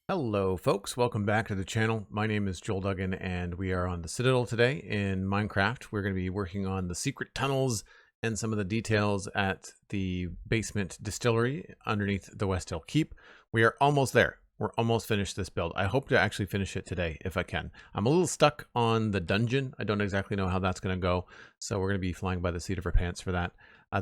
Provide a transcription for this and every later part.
Hello folks, welcome back to the channel. My name is Joel Duggan and we are on the Citadel today in Minecraft. We're going to be working on the secret tunnels and some of the details at the basement distillery underneath the Westhill Keep. We are almost there. We're almost finished this build. I hope to actually finish it today if I can. I'm a little stuck on the dungeon. I don't exactly know how that's going to go, so we're going to be flying by the seat of our pants for that.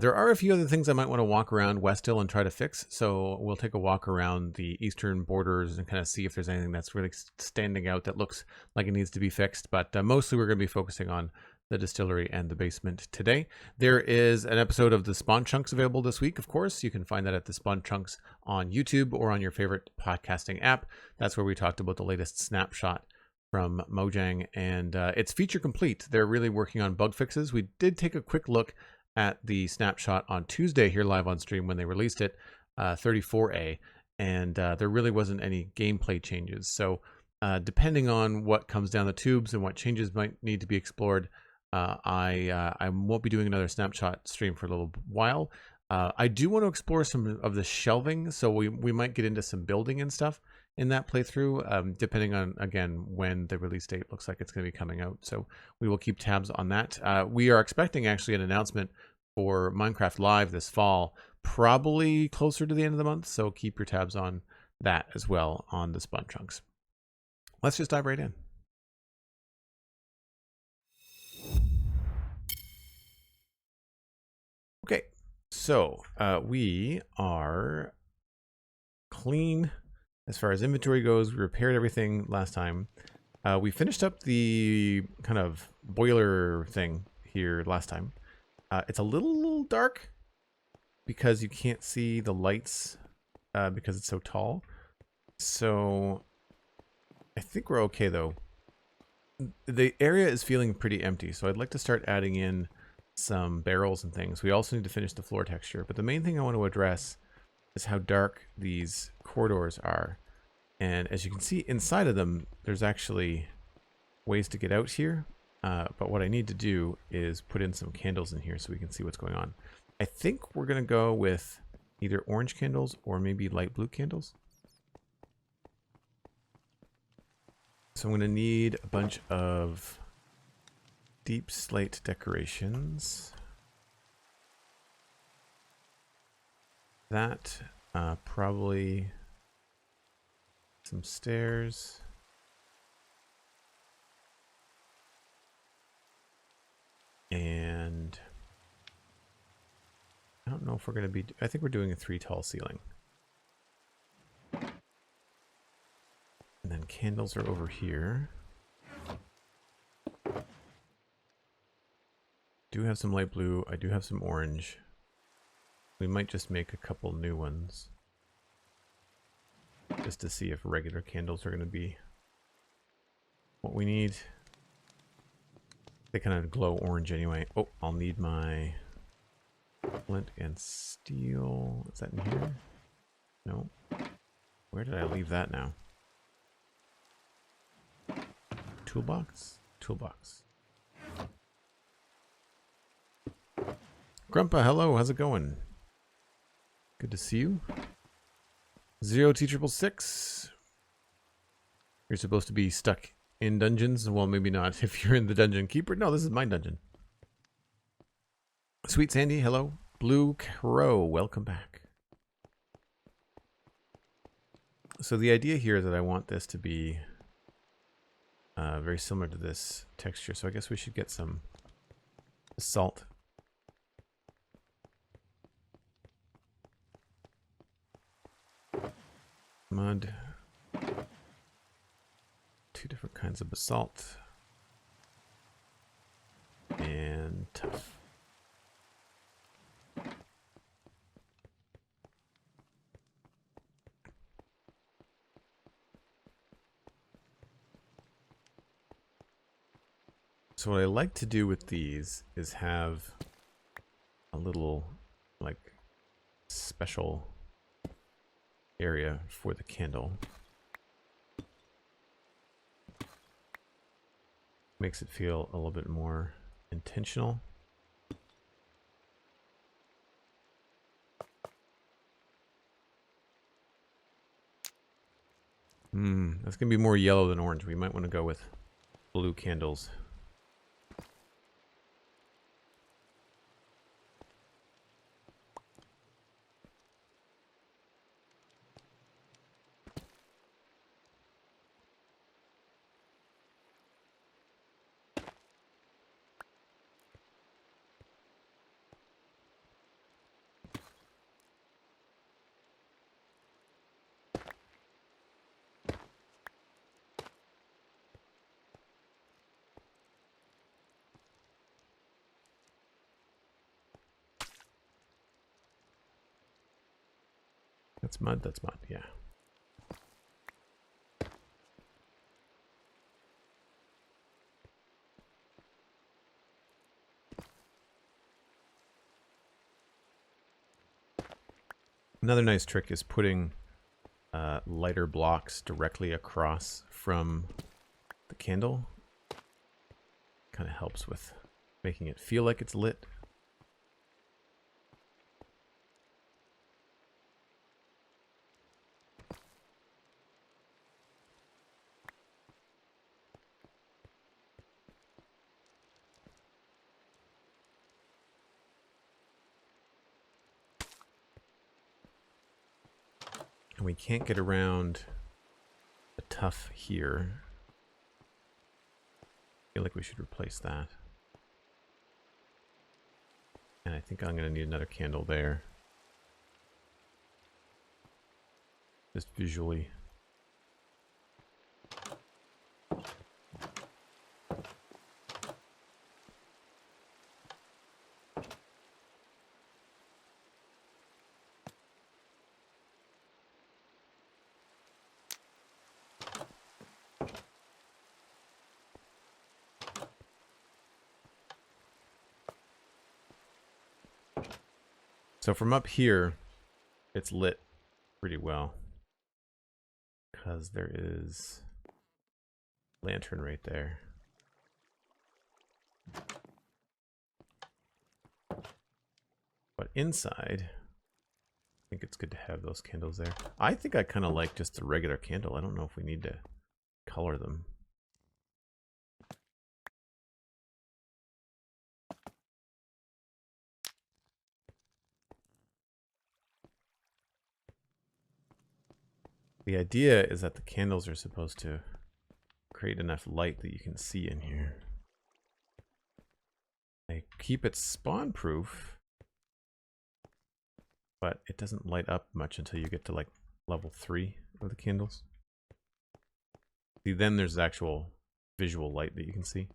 There are a few other things I might want to walk around Westhill and try to fix, so we'll take a walk around the eastern borders and kind of see if there's anything that's really standing out that looks like it needs to be fixed, but mostly we're going to be focusing on the distillery and the basement today. There is an episode of the Spawn Chunks available this week, of course. You can find that at the Spawn Chunks on YouTube or on your favorite podcasting app. That's where we talked about the latest snapshot from Mojang, and it's feature complete. They're really working on bug fixes. We did take a quick look at the snapshot on Tuesday here live on stream when they released it, 34A, and there really wasn't any gameplay changes. So depending on what comes down the tubes and what changes might need to be explored, I won't be doing another snapshot stream for a little while. I do want to explore some of the shelving, so we might get into some building and stuff in that playthrough, depending on, again, when the release date looks like it's going to be coming out. So we will keep tabs on that. We are expecting actually an announcement for Minecraft Live this fall, probably closer to the end of the month. So keep your tabs on that as well on the Spawn Chunks. Let's just dive right in. Okay, so we are clean as far as inventory goes. We repaired everything last time. We finished up the kind of boiler thing here last time. It's a little dark because you can't see the lights because it's so tall. So I think we're okay though. The area is feeling pretty empty, so I'd like to start adding in some barrels and things. We also need to finish the floor texture, but the main thing I want to address is how dark these corridors are. And as you can see inside of them, there's actually ways to get out here. But what I need to do is put in some candles in here so we can see what's going on. I think we're going to go with either orange candles or maybe light blue candles. So I'm going to need a bunch of deep slate decorations. That, probably some stairs. And I don't know if we're going to be, I think we're doing a 3 tall ceiling. And then candles are over here. Do have some light blue. I do have some orange. We might just make a couple new ones, just to see if regular candles are going to be what we need. They kind of glow orange anyway. Oh, I'll need my flint and steel. Is that in here? No. Where did I leave that now? Toolbox? Toolbox. Grumpa, hello. How's it going? Good to see you. 0T666. You're supposed to be stuck in dungeons. Well, maybe not if you're in the dungeon keeper. No, this is my dungeon. SweetSandi, hello. Blue Crow, welcome back. So the idea here is that I want this to be very similar to this texture. So I guess we should get some salt. Mud. 2 different kinds of basalt. And tough. So what I like to do with these is have a little like special area for the candle. Makes it feel a little bit more intentional. That's going to be more yellow than orange. We might want to go with blue candles. That's mud, yeah. Another nice trick is putting lighter blocks directly across from the candle. Kind of helps with making it feel like it's lit. And we can't get around the tuff here. I feel like we should replace that. And I think I'm going to need another candle there. Just visually. So from up here, it's lit pretty well because there is a lantern right there. But inside, I think it's good to have those candles there. I think I kind of like just the regular candle. I don't know if we need to color them. The idea is that the candles are supposed to create enough light that you can see in here. They keep it spawn proof, but it doesn't light up much until you get to like level 3 of the candles. See, then there's actual visual light that you can see.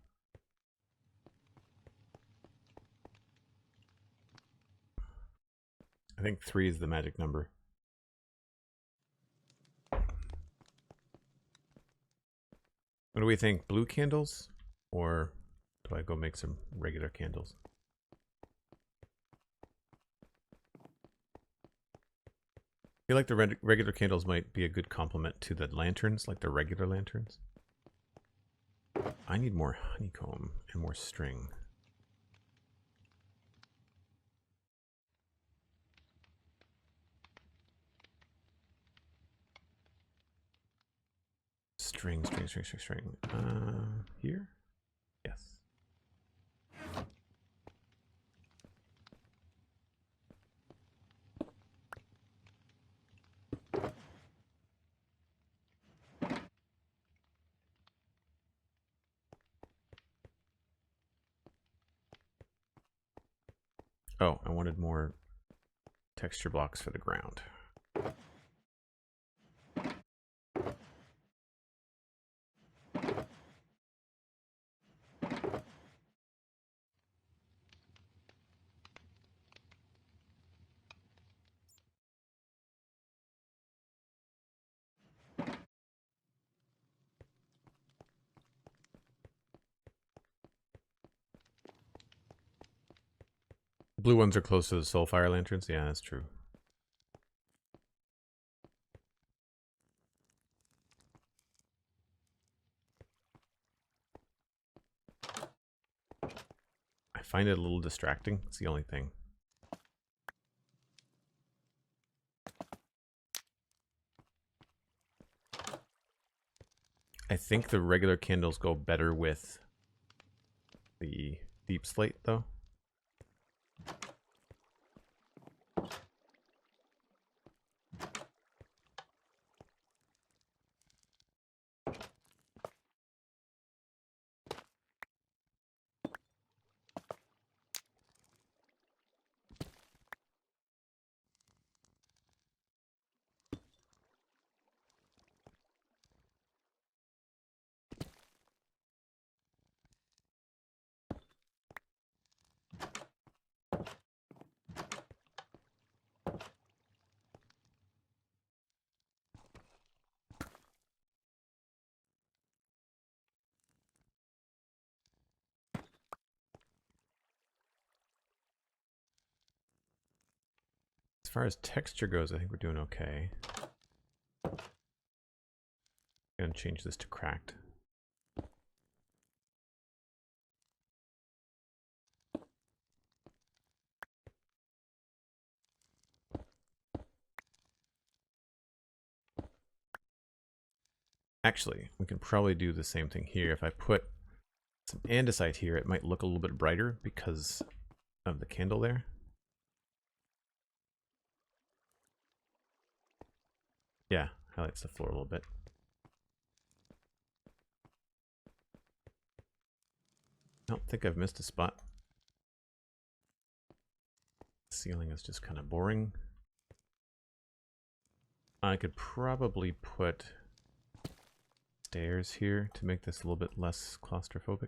I think 3 is the magic number. What do we think? Blue candles? Or do I go make some regular candles? I feel like the regular candles might be a good complement to the lanterns, like the regular lanterns. I need more honeycomb and more string. String. Here? Yes. Oh, I wanted more texture blocks for the ground. Blue ones are close to the Soulfire lanterns. Yeah, that's true. I find it a little distracting. It's the only thing. I think the regular candles go better with the deep slate, though. As far as texture goes, I think we're doing okay. I'm gonna change this to cracked. Actually, we can probably do the same thing here. If I put some andesite here, it might look a little bit brighter because of the candle there. Yeah, highlights the floor a little bit. I don't think I've missed a spot. The ceiling is just kind of boring. I could probably put stairs here to make this a little bit less claustrophobic.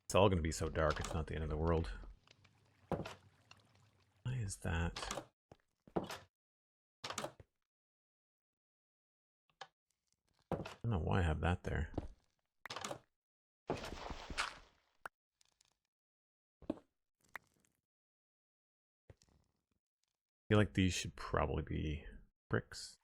It's all going to be so dark, it's not the end of the world. Why is that? I don't know why I have that there. I feel like these should probably be bricks.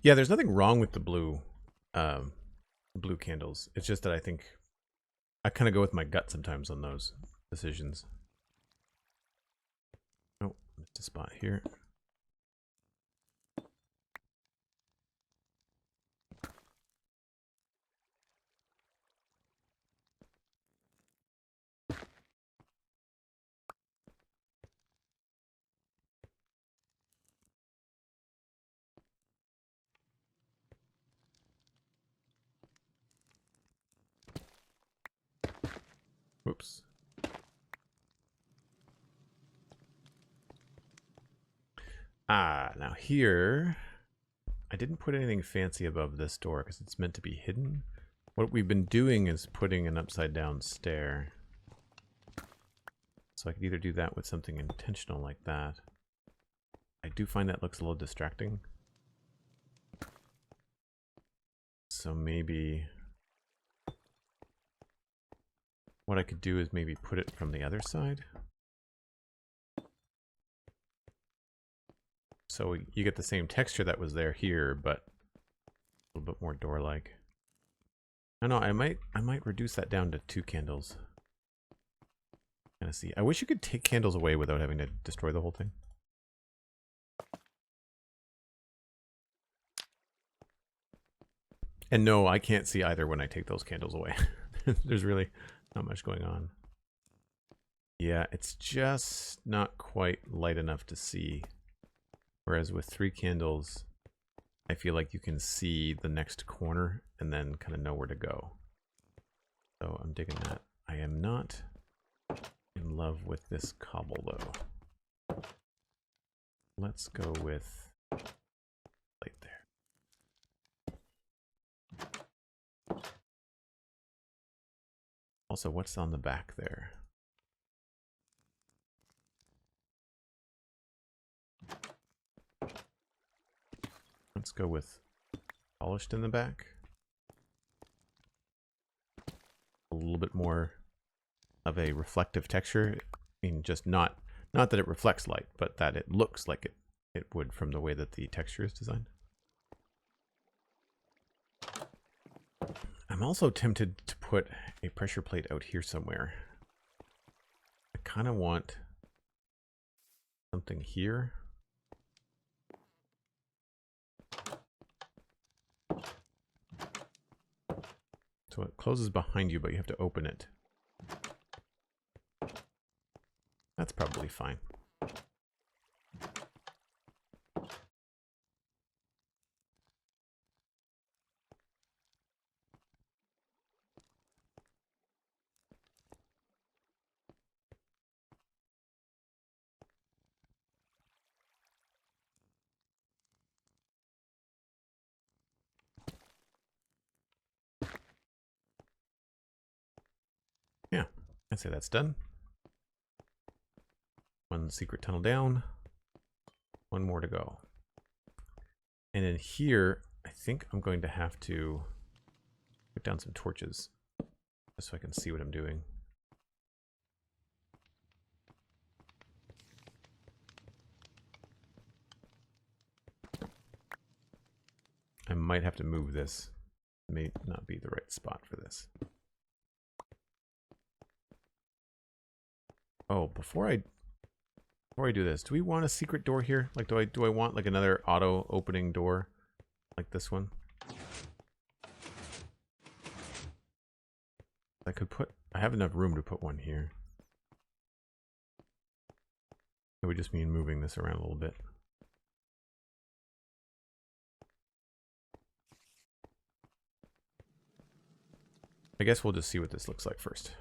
Yeah, there's nothing wrong with the blue candles. It's just that I think I kind of go with my gut sometimes on those decisions. Oh, missed a spot here. Whoops. Now here, I didn't put anything fancy above this door because it's meant to be hidden. What we've been doing is putting an upside down stair. So I could either do that with something intentional like that. I do find that looks a little distracting. So maybe what I could do is maybe put it from the other side. So you get the same texture that was there here, but a little bit more door-like. I don't know, I might reduce that down to 2 candles. Kind of see. I wish you could take candles away without having to destroy the whole thing. And no, I can't see either when I take those candles away. There's really not much going on. Yeah, it's just not quite light enough to see. Whereas with 3 candles, I feel like you can see the next corner and then kind of know where to go. So I'm digging that. I am not in love with this cobble though. Let's go with light there. Also, what's on the back there? Let's go with polished in the back. A little bit more of a reflective texture. I mean, just not that it reflects light, but that it looks like it would from the way that the texture is designed. I'm also tempted to put a pressure plate out here somewhere. I kind of want something here. So it closes behind you, but you have to open it. That's probably fine. Yeah, I'd say that's done. One secret tunnel down. One more to go. And in here, I think I'm going to have to put down some torches just so I can see what I'm doing. I might have to move this. It may not be the right spot for this. Oh, before I do this, do we want a secret door here? Like, do I want like another auto opening door like this one? I have enough room to put one here. It would just mean moving this around a little bit. I guess we'll just see what this looks like first.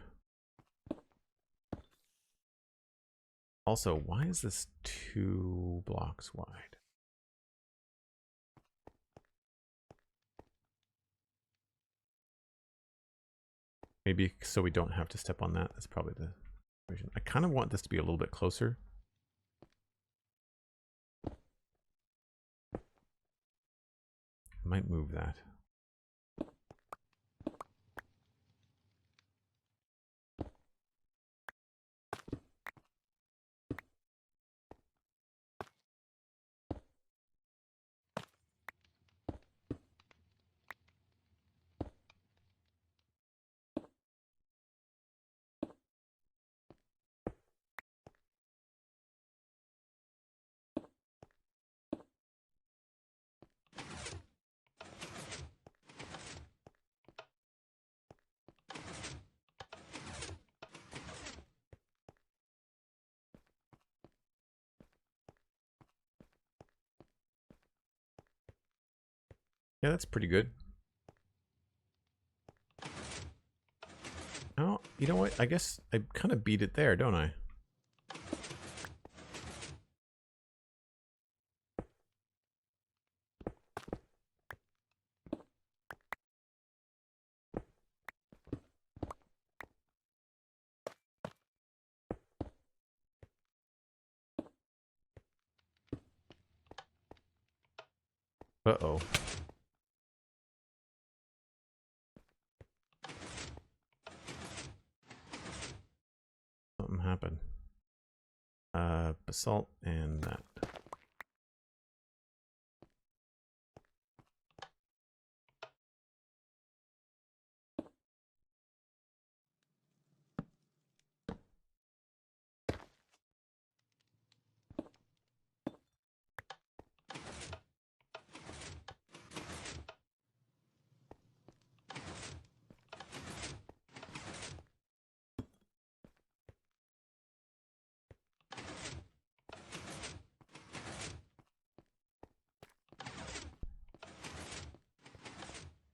Also, why is this 2 blocks wide? Maybe so we don't have to step on that. That's probably the reason. I kind of want this to be a little bit closer. I might move that. Yeah, that's pretty good. Oh, you know what? I guess I kind of beat it there, don't I? Uh-oh. Something happened. Basalt and that.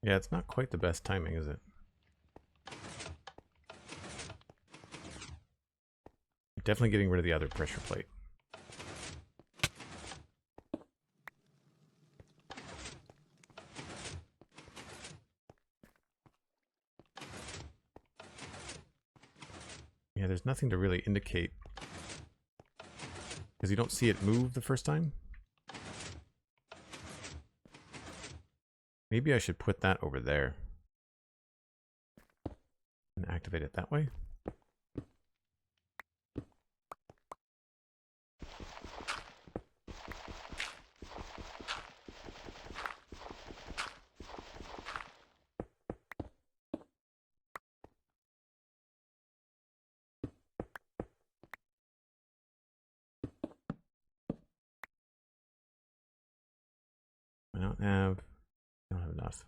Yeah, it's not quite the best timing, is it? Definitely getting rid of the other pressure plate. Yeah, there's nothing to really indicate. Because you don't see it move the first time. Maybe I should put that over there. And activate it that way. I don't have enough.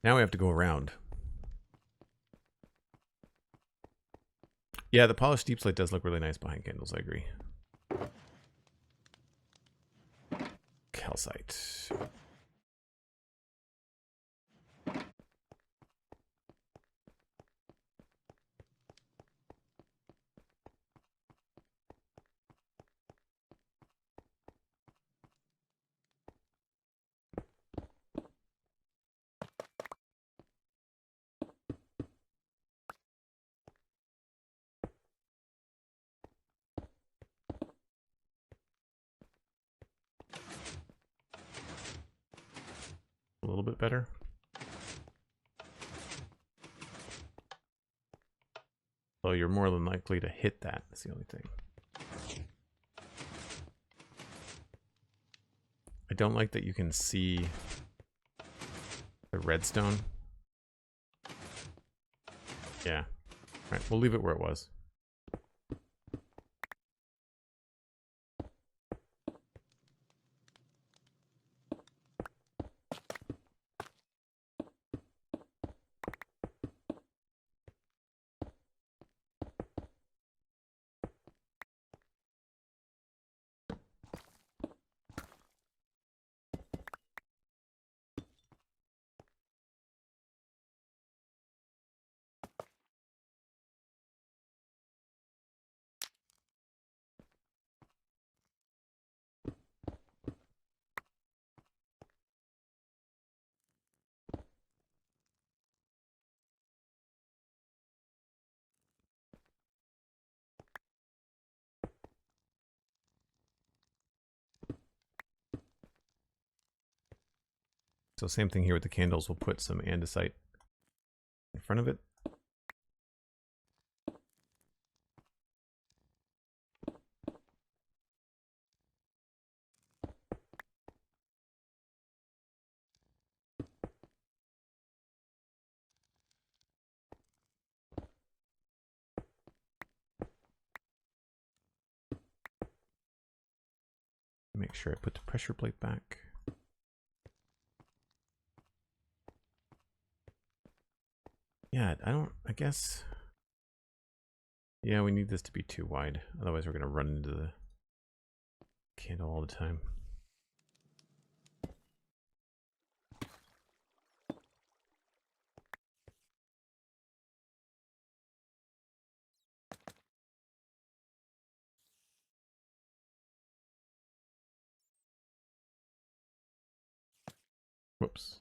Now we have to go around. Yeah, the polished deep slate does look really nice behind candles, I agree. Calcite. A little bit better. So you're more than likely to hit that. That's the only thing. I don't like that you can see the redstone. Yeah. All right, we'll leave it where it was. So same thing here with the candles. We'll put some andesite in front of it. Make sure I put the pressure plate back. Yeah, I guess. Yeah, we need this to be too wide. Otherwise we're going to run into the candle all the time. Whoops.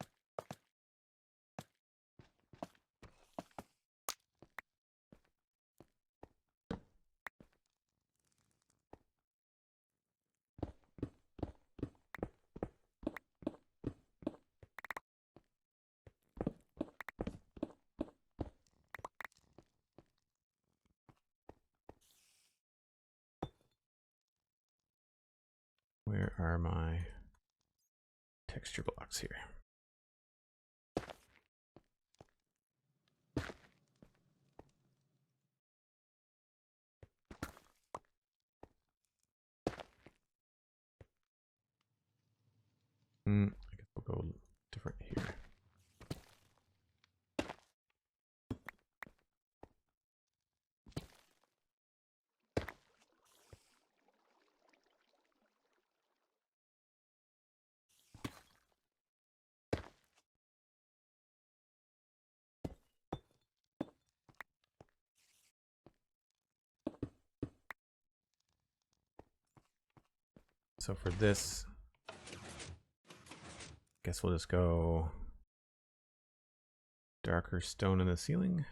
Where are my texture blocks here? I guess we'll go different here. So for this, Guess we'll just go darker stone in the ceiling.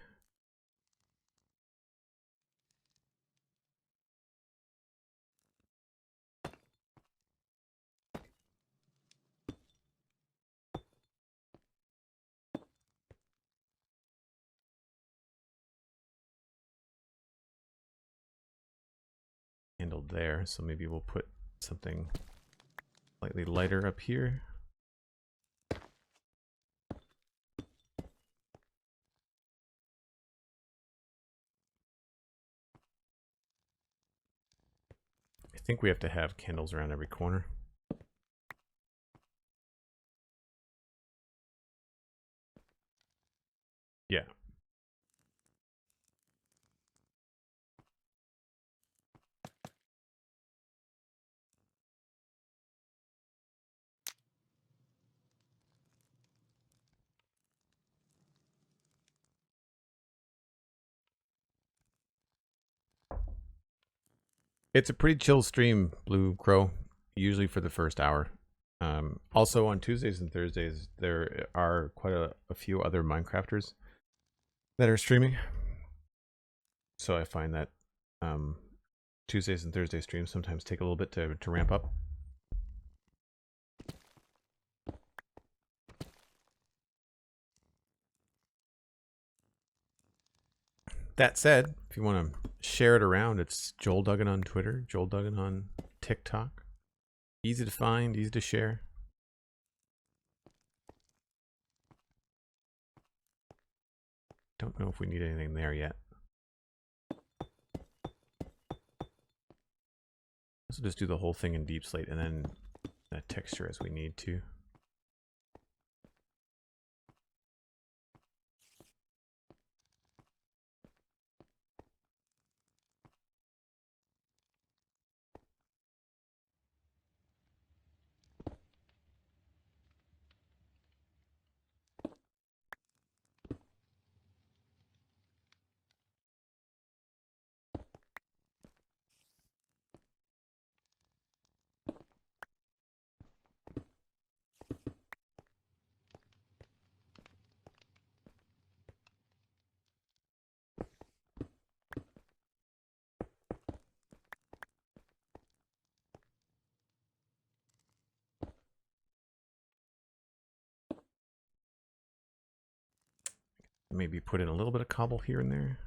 Handled there, so maybe we'll put something slightly lighter up here. I think we have to have candles around every corner. Yeah. It's a pretty chill stream, Blue Crow, usually for the first hour. Also on Tuesdays and Thursdays, there are quite a few other Minecrafters that are streaming. So I find that Tuesdays and Thursday streams sometimes take a little bit to ramp up. That said, if you want to share it around, it's Joel Duggan on Twitter, Joel Duggan on TikTok. Easy to find, easy to share. Don't know if we need anything there yet. Let's just do the whole thing in deep slate and then that texture as we need to. Maybe put in a little bit of cobble here and there.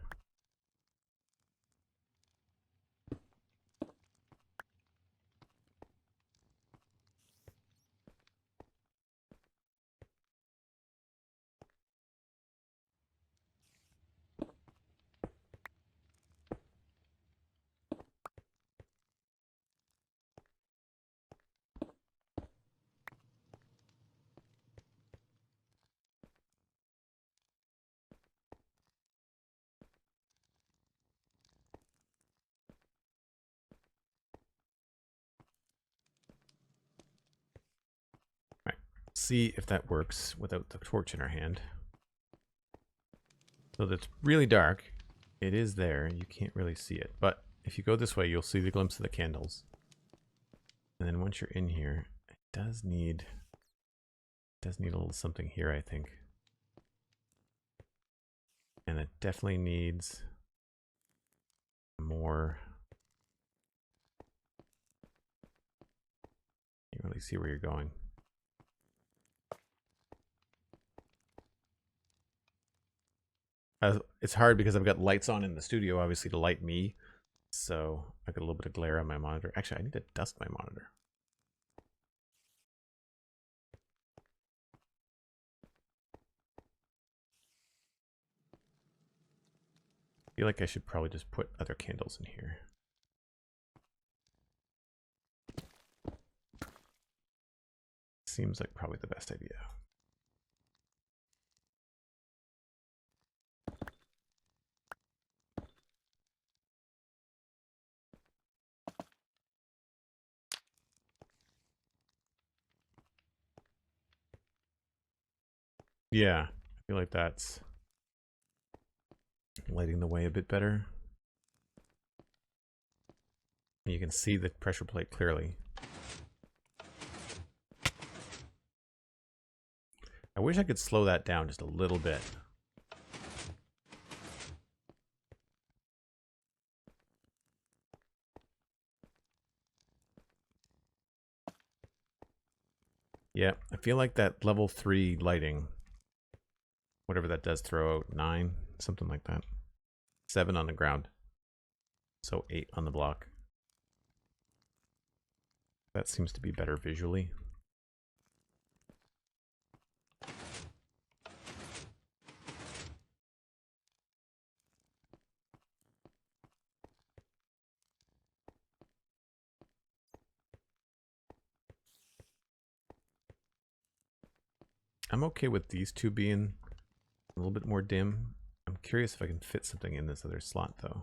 See if that works without the torch in our hand. So that's really dark. It is there. You can't really see it. But if you go this way, you'll see the glimpse of the candles. And then once you're in here, it does need a little something here, I think. And it definitely needs more. You can't really see where you're going. It's hard because I've got lights on in the studio, obviously, to light me. So I got a little bit of glare on my monitor. Actually, I need to dust my monitor. I feel like I should probably just put other candles in here. Seems like probably the best idea. Yeah, I feel like that's lighting the way a bit better. You can see the pressure plate clearly. I wish I could slow that down just a little bit. Yeah, I feel like that level 3 lighting, whatever that does, throw out 9, something like that. 7 on the ground. So 8 on the block. That seems to be better visually. I'm okay with these two being a little bit more dim. I'm curious if I can fit something in this other slot, though.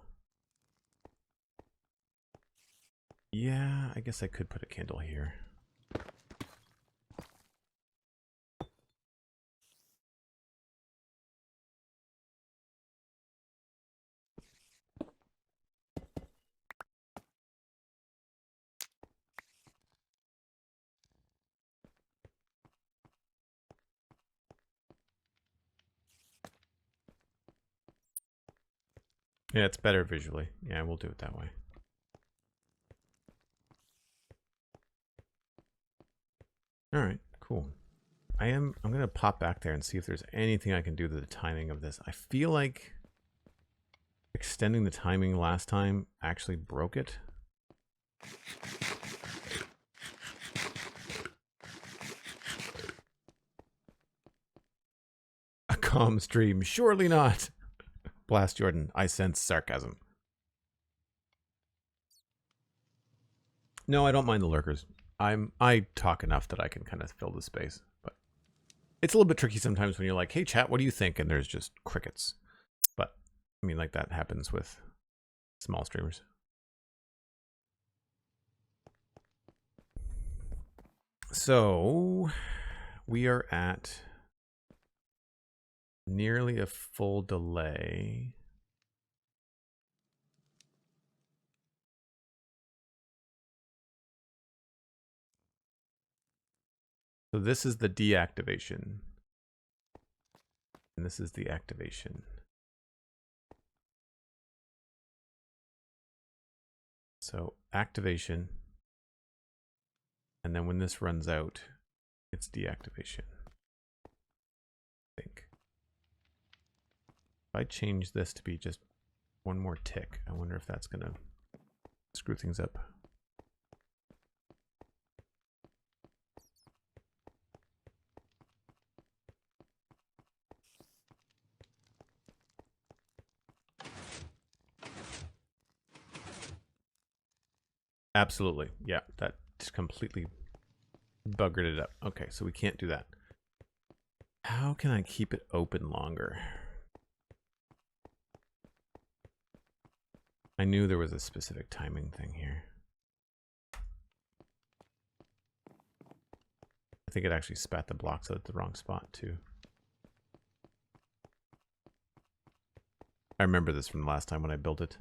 Yeah, I guess I could put a candle here. Yeah, it's better visually. Yeah, we'll do it that way. All right, cool. I'm gonna pop back there and see if there's anything I can do to the timing of this. I feel like extending the timing last time actually broke it. A calm stream, surely not. Blast Jordan, I sense sarcasm. No, I don't mind the lurkers. I talk enough that I can kind of fill the space, but it's a little bit tricky sometimes when you're like, "Hey chat, what do you think?" and there's just crickets. But I mean, like that happens with small streamers. So we are at nearly a full delay. So this is the deactivation. And this is the activation. So activation. And then when this runs out, it's deactivation. I think. If I change this to be just one more tick, I wonder if that's going to screw things up. Absolutely. Yeah, that completely buggered it up. Okay, so we can't do that. How can I keep it open longer? I knew there was a specific timing thing here. I think it actually spat the blocks out at the wrong spot too. I remember this from the last time when I built it.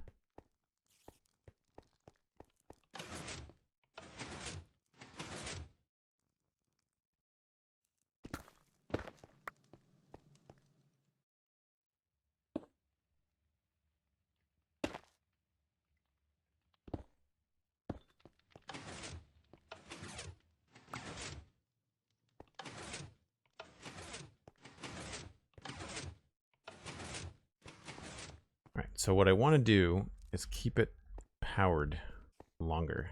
All right, so what I want to do is keep it powered longer.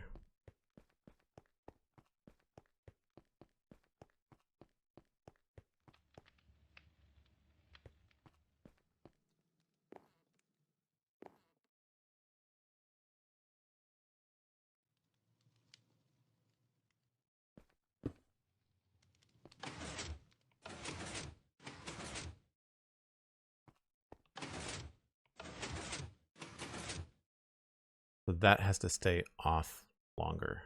So that has to stay off longer.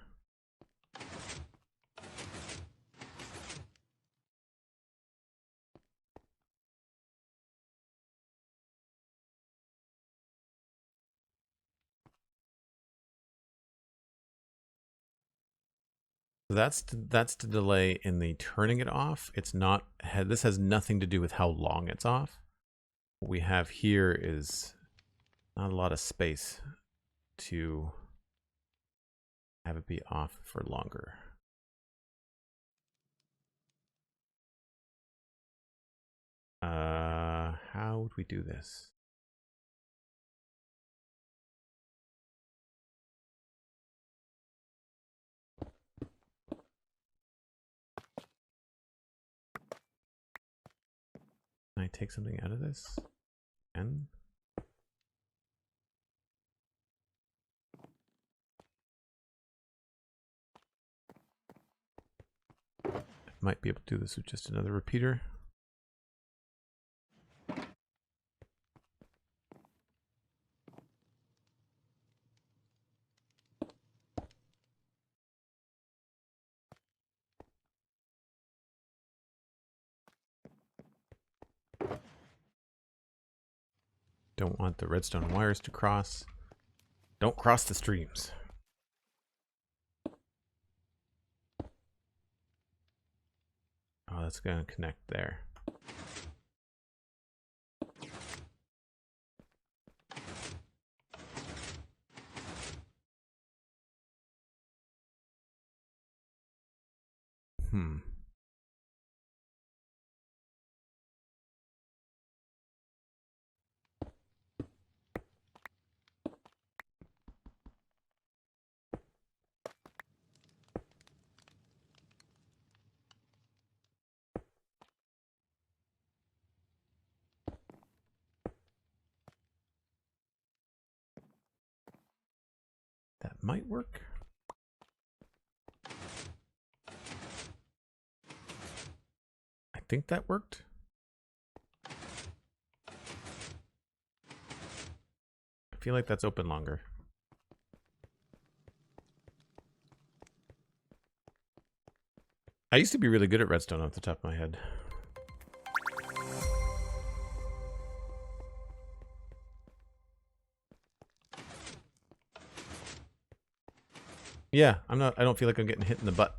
That's the delay in the turning it off. It's not, this has nothing to do with how long it's off. What we have here is not a lot of space to have it be off for longer. How would we do this? Can I take something out of this? And I might be able to do this with just another repeater. Don't want the redstone wires to cross. Don't cross the streams. Oh, that's going to connect there. That might work. I think that worked. I feel like that's open longer. I used to be really good at redstone off the top of my head. Yeah, I don't feel like I'm getting hit in the butt.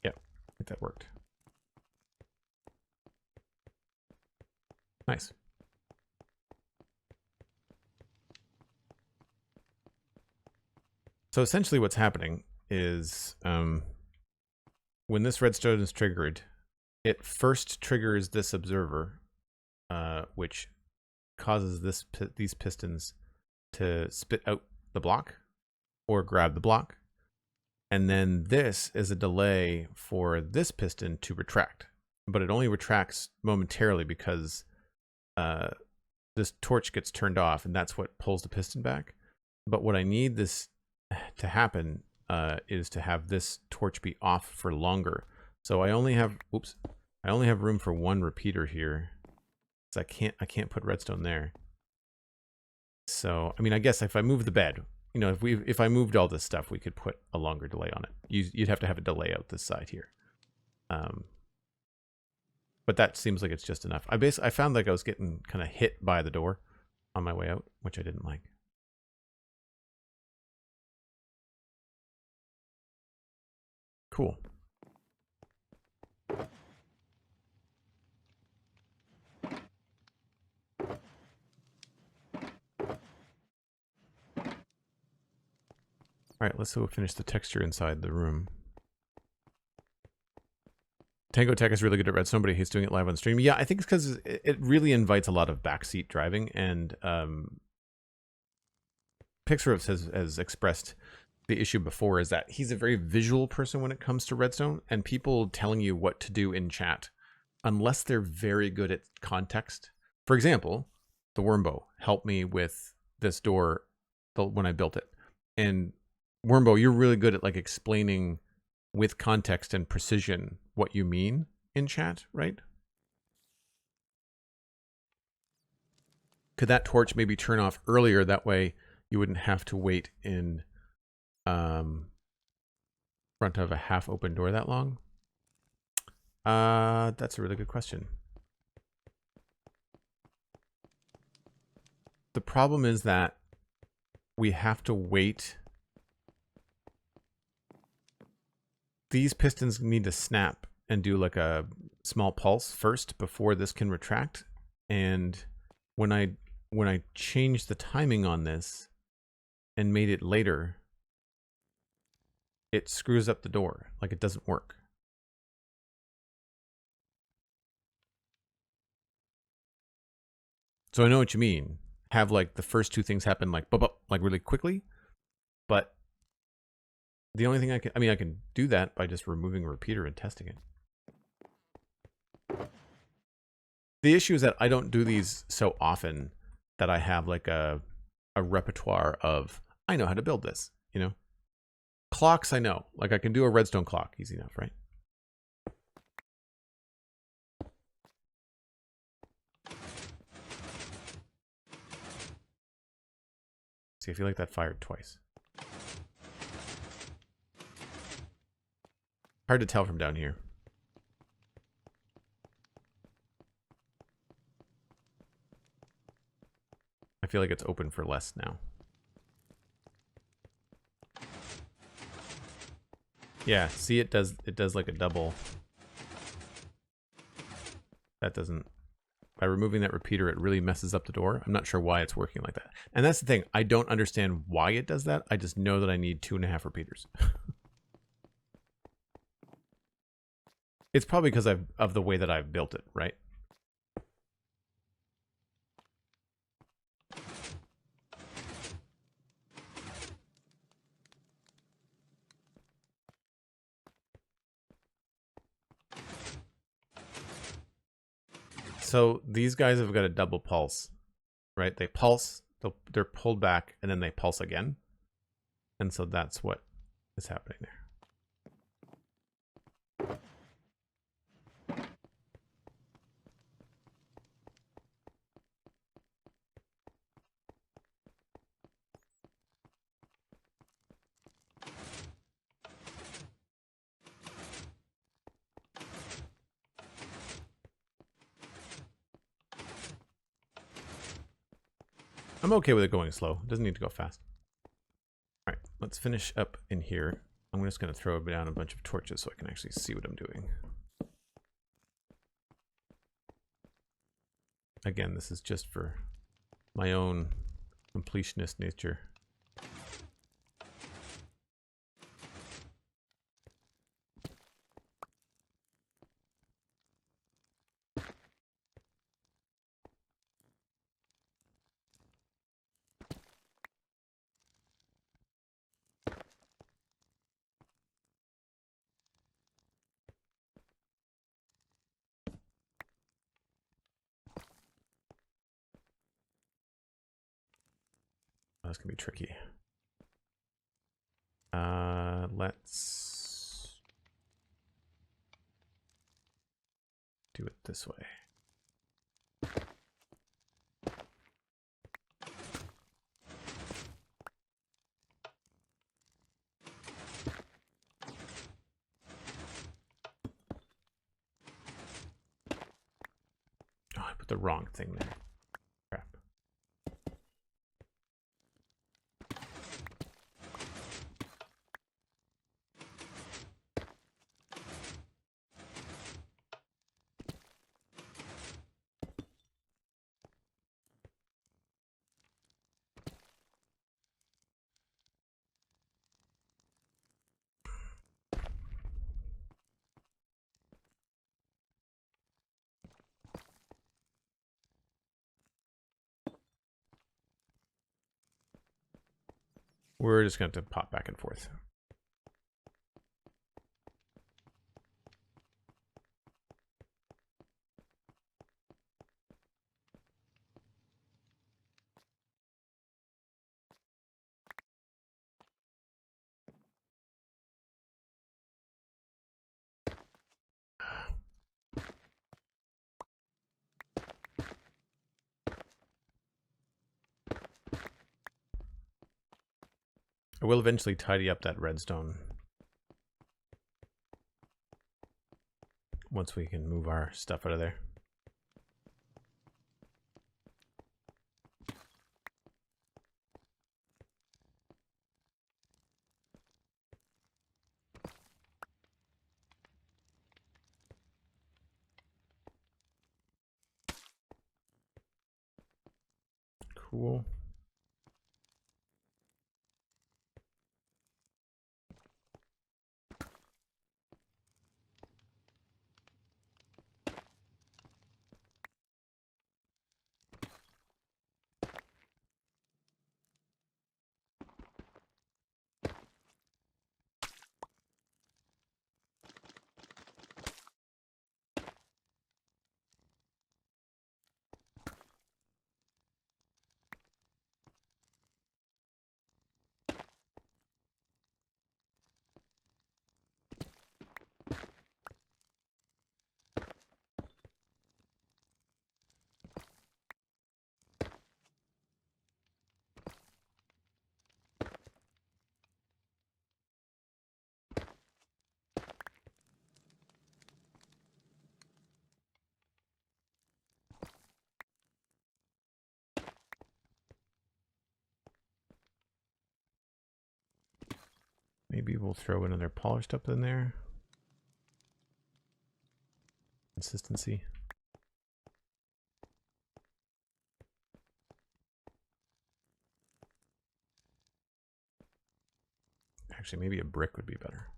Yeah, I think that worked. Nice. So essentially what's happening is when this redstone is triggered, it first triggers this observer, which causes these pistons to spit out the block or grab the block. And then this is a delay for this piston to retract, but it only retracts momentarily because this torch gets turned off, and that's what pulls the piston back. But what I need this to happen is to have this torch be off for longer. So I only have, I only have room for one repeater here. So I can't put redstone there. So I mean, I guess if I move the bed, you know, if I moved all this stuff, we could put a longer delay on it. You'd have to have a delay out this side here. But that seems like it's just enough. I found like I was getting kind of hit by the door on my way out, which I didn't like. Cool. All right, let's finish the texture inside the room. Tango Tech is really good at redstone, but he hates doing it live on stream. Yeah, I think it's because it really invites a lot of backseat driving, and Pixarus has expressed the issue before is that he's a very visual person when it comes to redstone, and people telling you what to do in chat, unless they're very good at context. For example, the Wormbo helped me with this door when I built it, and Wormbo, you're really good at like explaining with context and precision what you mean in chat, right? Could that torch maybe turn off earlier? That way you wouldn't have to wait in front of a half open door that long? That's a really good question. The problem is that we have to wait these pistons need to snap and do like a small pulse first before this can retract. And when I changed the timing on this and made it later, it screws up the door. Like it doesn't work. So I know what you mean. Have like the first two things happen like like really quickly, but the only thing I can do that by just removing a repeater and testing it. The issue is that I don't do these so often that I have like a repertoire of, I know how to build this, you know? Clocks I know. Like I can do a redstone clock easy enough, right? See, I feel like that fired twice. Hard to tell from down here. I feel like it's open for less now. Yeah, see, it does like a double. That doesn't, by removing that repeater, it really messes up the door. I'm not sure why it's working like that. And that's the thing, I don't understand why it does that. I just know that I need 2.5 repeaters. It's probably because of the way that I've built it, right? So these guys have got a double pulse, right? They pulse, they're pulled back, and then they pulse again. And so that's what is happening there. I'm okay with it going slow. It doesn't need to go fast. All right, let's finish up in here. I'm just going to throw down a bunch of torches so I can actually see what I'm doing. Again, this is just for my own completionist nature. That's gonna be tricky. Let's do it this way. Oh, I put the wrong thing there. Crap. We're just going to pop back and forth. I will eventually tidy up that redstone once we can move our stuff out of there. cool. Maybe we'll throw another polished up in there. Consistency. Actually, maybe a brick would be better.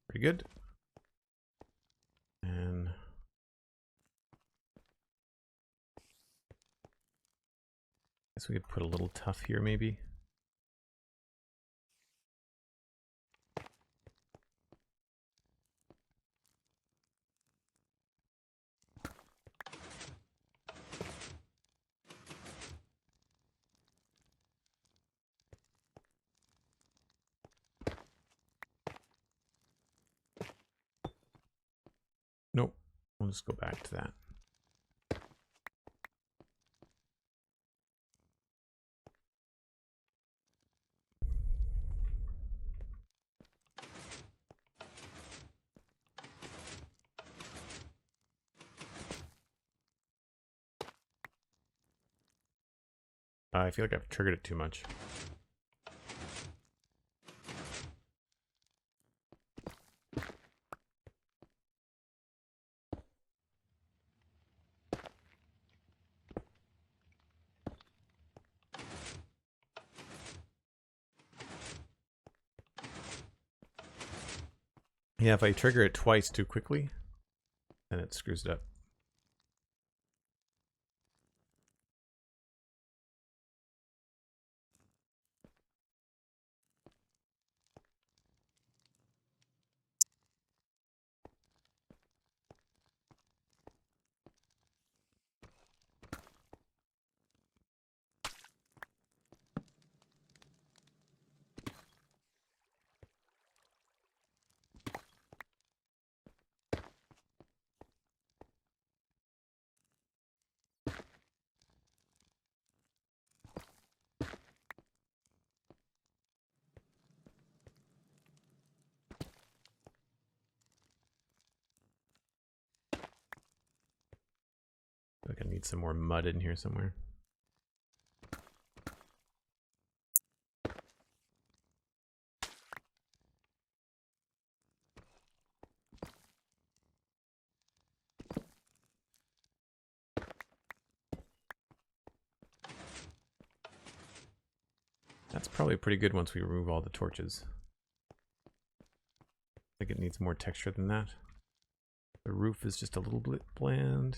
Pretty good. And I guess we could put a little tough here maybe. Nope. We'll just go back to that. I feel like I've triggered it too much. Yeah, if I trigger it twice too quickly, then it screws it up. I think I need some more mud in here somewhere. That's probably pretty good once we remove all the torches. I think it needs more texture than that. The roof is just a little bit bland.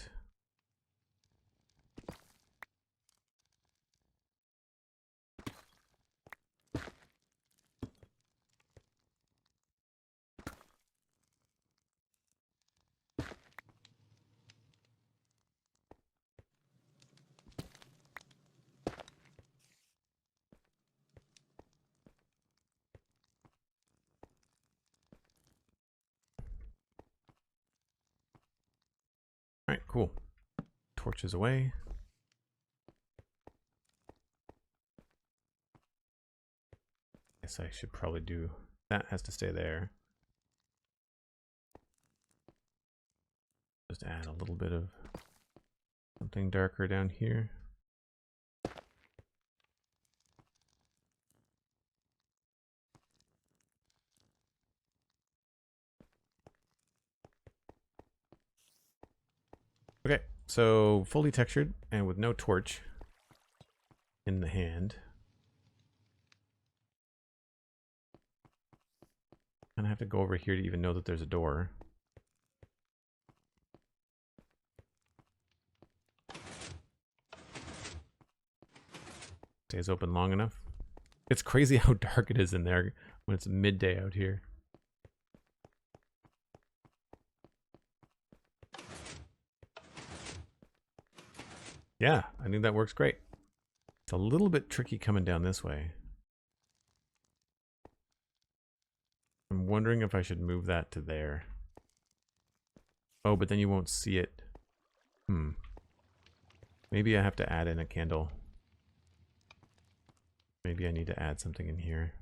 All right, cool. Torches away. Guess I should probably do that. Has to stay there. Just add a little bit of something darker down here. Okay, so fully textured and with no torch in the hand. And I have to go over here to even know that there's a door. Stays open long enough. It's crazy how dark it is in there when it's midday out here. Yeah, I think that works great. It's a little bit tricky coming down this way. I'm wondering if I should move that to there. Oh, but then you won't see it. Maybe I have to add in a candle. Maybe I need to add something in here.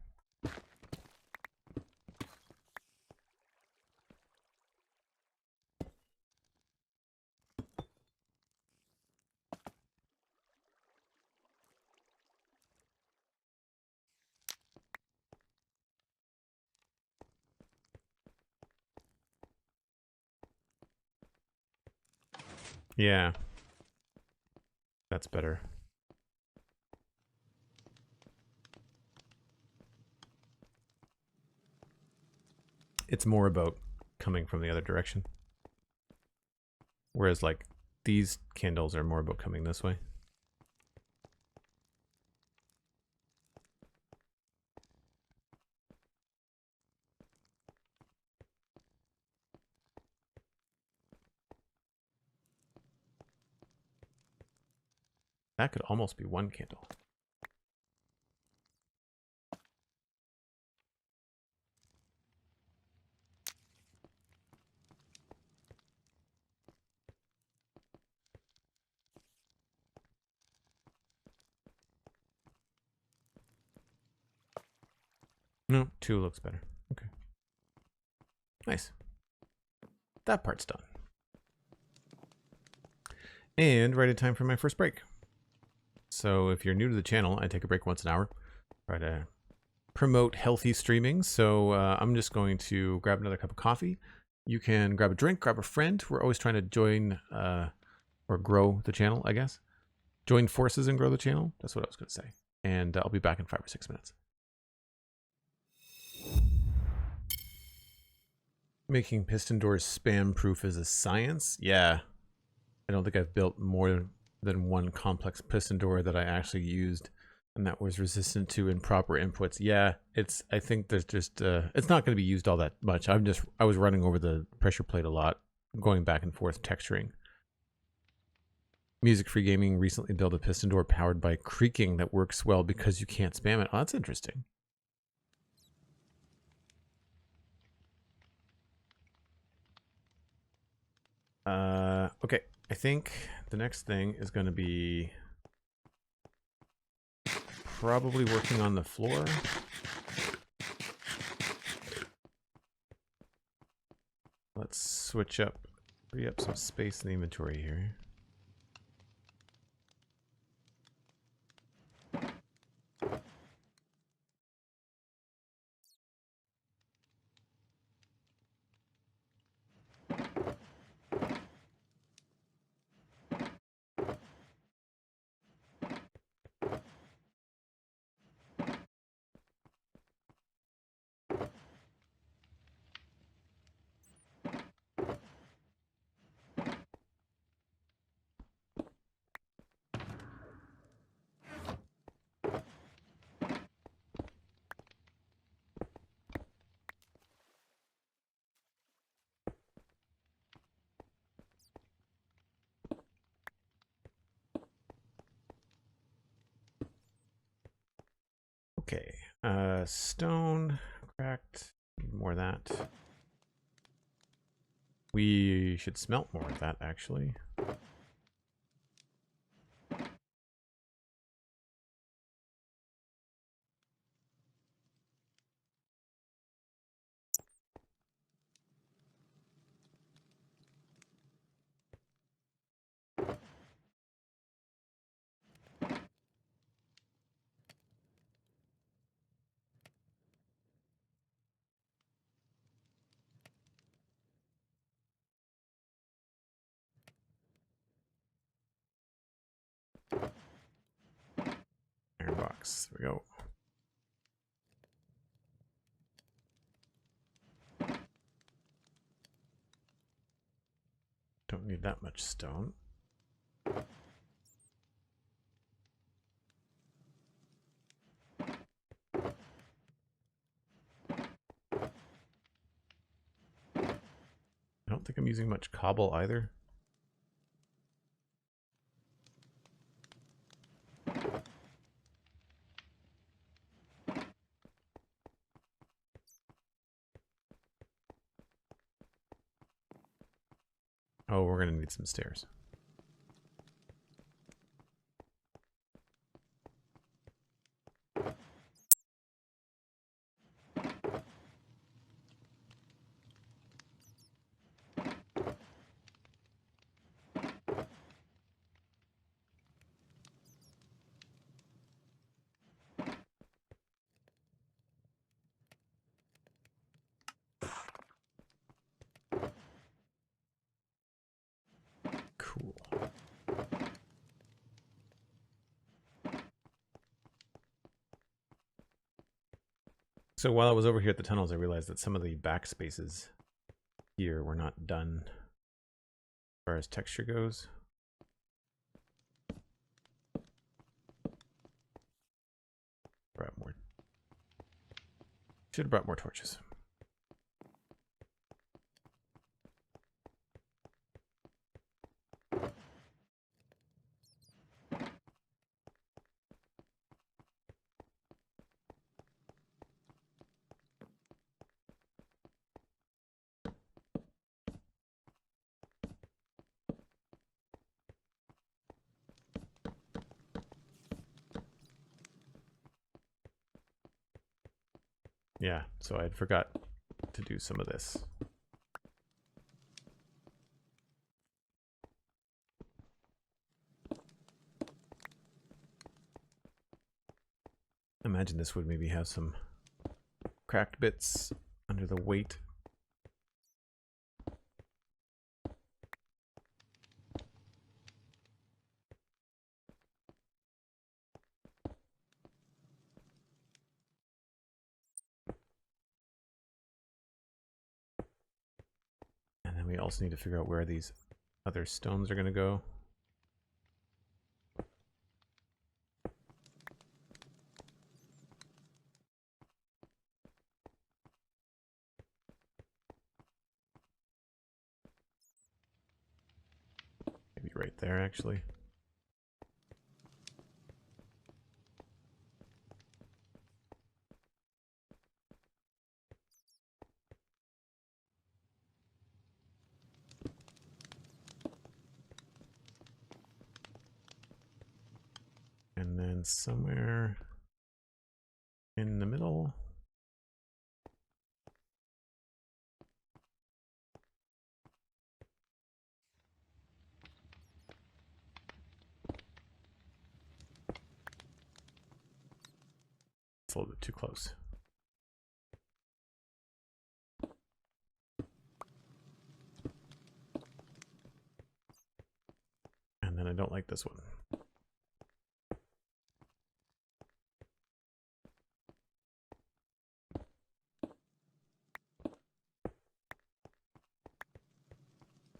Yeah. That's better. It's more about coming from the other direction. Whereas like these candles are more about coming this way. That could almost be one candle. No, 2 looks better. Okay. Nice. That part's done. And right in time for my first break. So if you're new to the channel, I take a break once an hour. Try to promote healthy streaming. So I'm just going to grab another cup of coffee. You can grab a drink, grab a friend. We're always trying to join or grow the channel, I guess. Join forces and grow the channel. That's what I was going to say. And I'll be back in 5 or 6 minutes. Making piston doors spam proof is a science. Yeah. I don't think I've built more than one complex piston door that I actually used and that was resistant to improper inputs. Yeah, I think there's just it's not going to be used all that much. I was running over the pressure plate a lot, going back and forth texturing. Music Free Gaming recently built a piston door powered by creaking that works well because you can't spam it. Oh, that's interesting. Okay, I think the next thing is going to be probably working on the floor. Let's switch up, free up some space in the inventory here. Okay, stone, cracked, more of that. We should smelt more of that, actually. Iron box. There we go. Don't need that much stone. I don't think I'm using much cobble either. Oh, we're going to need some stairs. Cool. So while I was over here at the tunnels, I realized that some of the backspaces here were not done as far as texture goes. Brought more. Should have brought more torches. Yeah, so I forgot to do some of this. Imagine this would maybe have some cracked bits under the weight. And then we also need to figure out where these other stones are going to go. Maybe right there, actually. And then somewhere in the middle. It's a little bit too close. And then I don't like this one.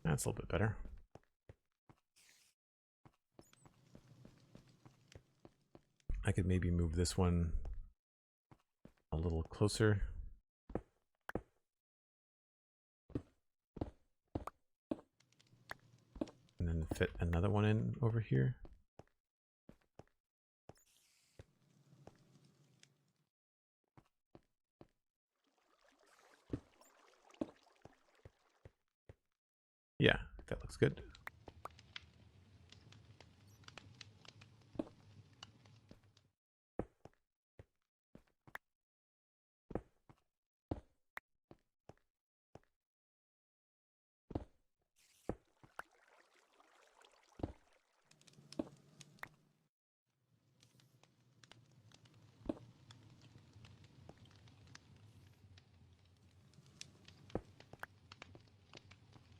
That's a little bit better. I could maybe move this one a little closer. And then fit another one in over here. Yeah, that looks good.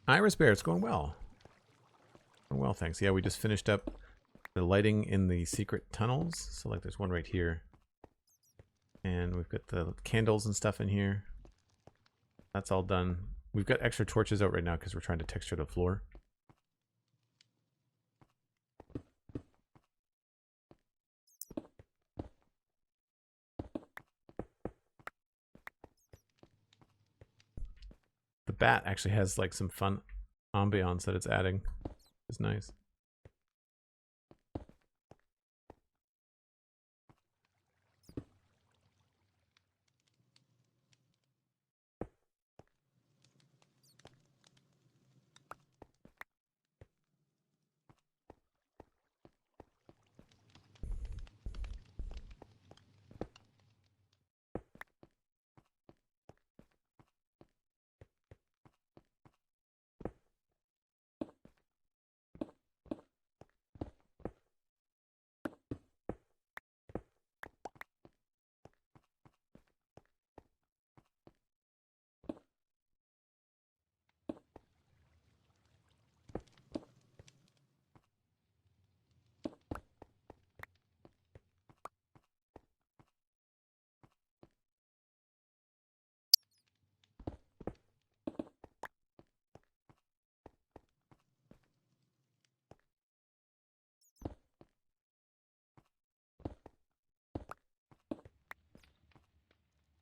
Iris Bear, it's going well. Going well, thanks. Yeah, we just finished up the lighting in the secret tunnels. So like there's one right here. And we've got the candles and stuff in here. That's all done. We've got extra torches out right now because we're trying to texture the floor. The bat actually has like some fun ambiance that it's adding. It's nice.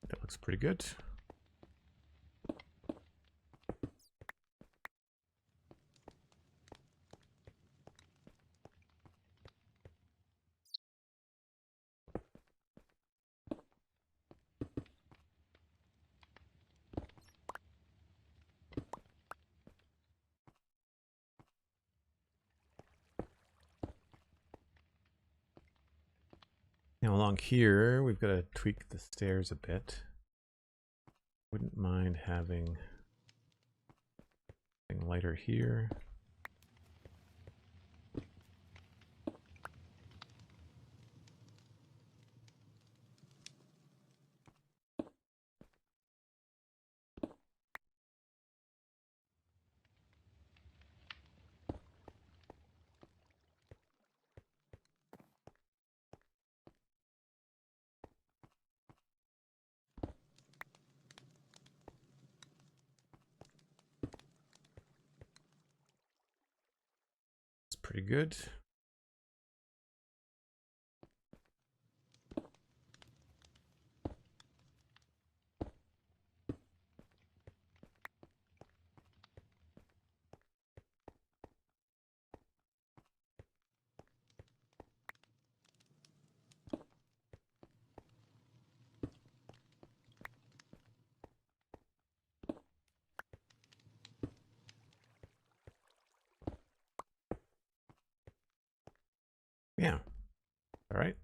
That looks pretty good. Now along here, we've got to tweak the stairs a bit. Wouldn't mind having something lighter here. Pretty good. Yeah. All right.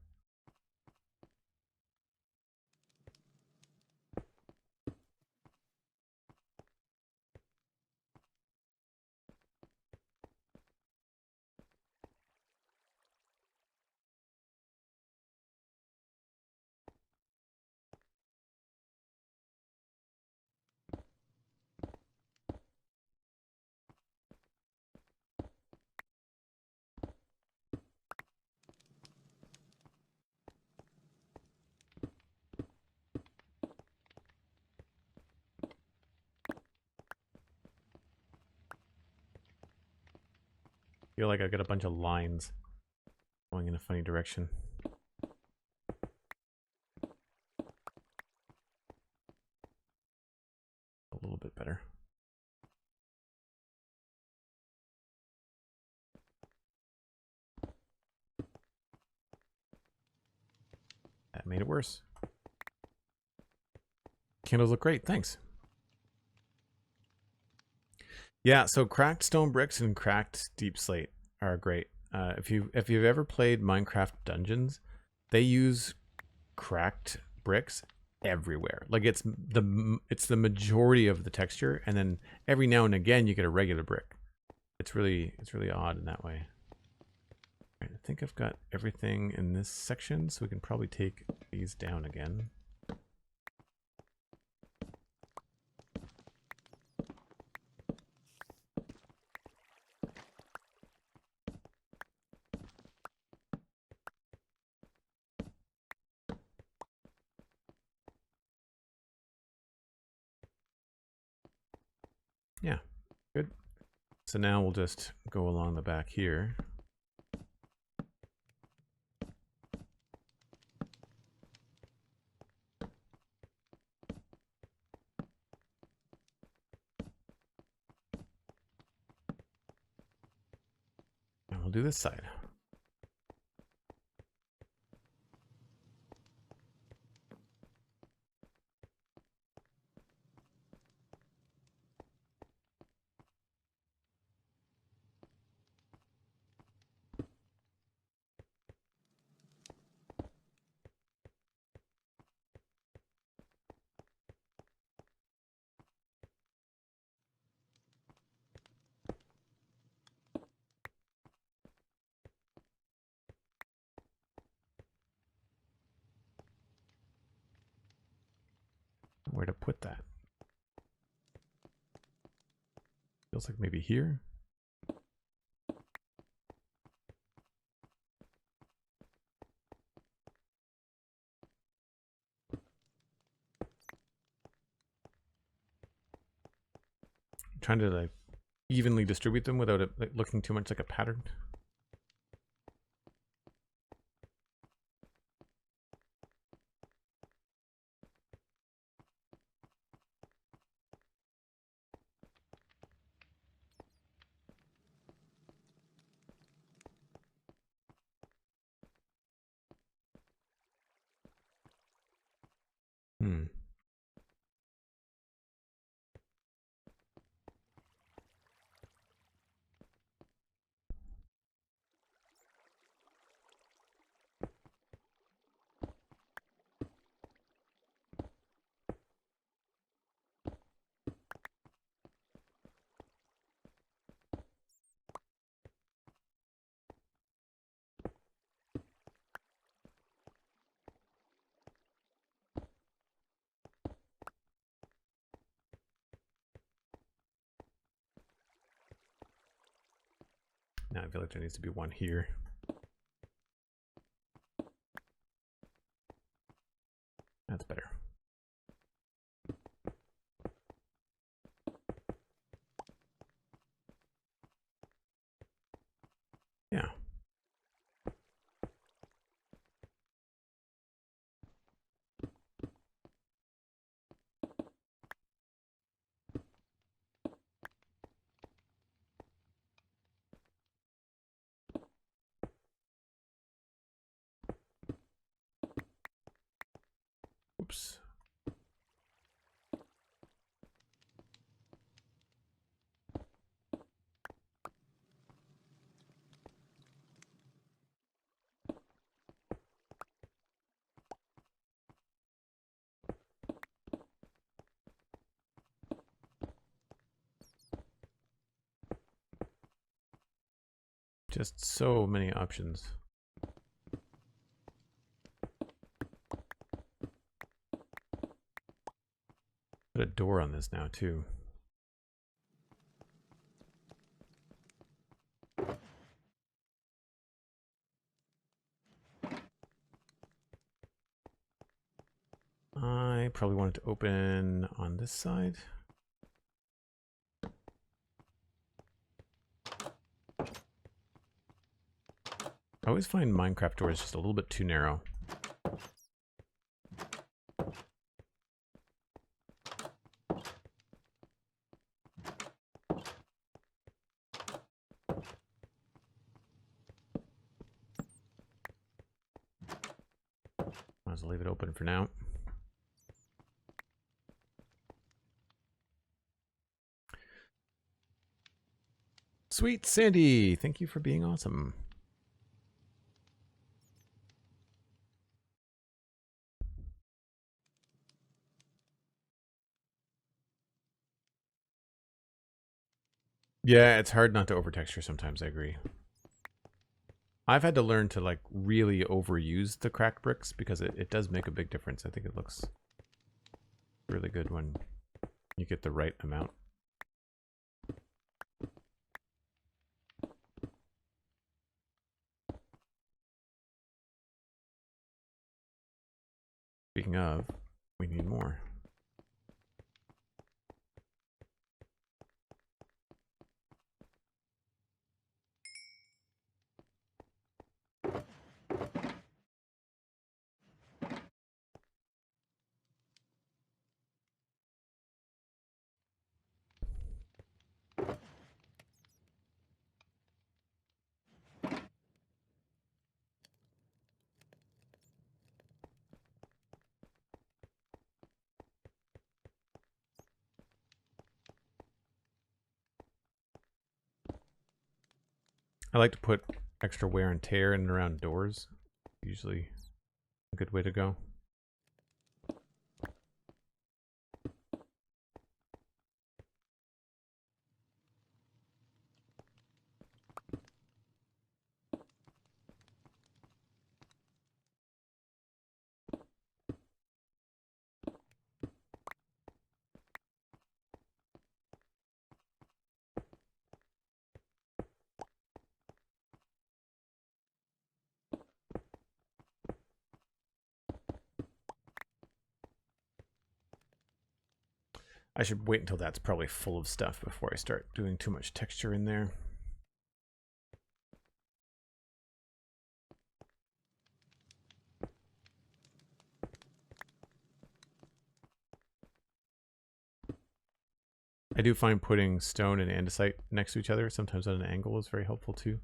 Feel like I've got a bunch of lines going in a funny direction. A little bit better. That made it worse. Candles look great, thanks. Yeah, so cracked stone bricks and cracked deep slate are great. If you've ever played Minecraft Dungeons, they use cracked bricks everywhere. Like it's the majority of the texture, and then every now and again you get a regular brick. It's really odd in that way. All right, I think I've got everything in this section, so we can probably take these down again. Yeah, good. So now we'll just go along the back here. And we'll do this side. Where to put that? Feels like maybe here. I'm trying to like evenly distribute them without it like, looking too much like a pattern. Hmm. Now I feel like there needs to be one here. That's better. Yeah. Oops. Just so many options. Put a door on this now too. I probably want it to open on this side. I always find Minecraft doors just a little bit too narrow. Might as well leave it open for now. SweetSandi, thank you for being awesome. Yeah, it's hard not to overtexture sometimes, I agree. I've had to learn to like really overuse the cracked bricks because it does make a big difference. I think it looks really good when you get the right amount. Speaking of, we need more. I like to put extra wear and tear in and around doors. Usually a good way to go. I should wait until that's probably full of stuff before I start doing too much texture in there. I do find putting stone and andesite next to each other, sometimes at an angle, is very helpful too.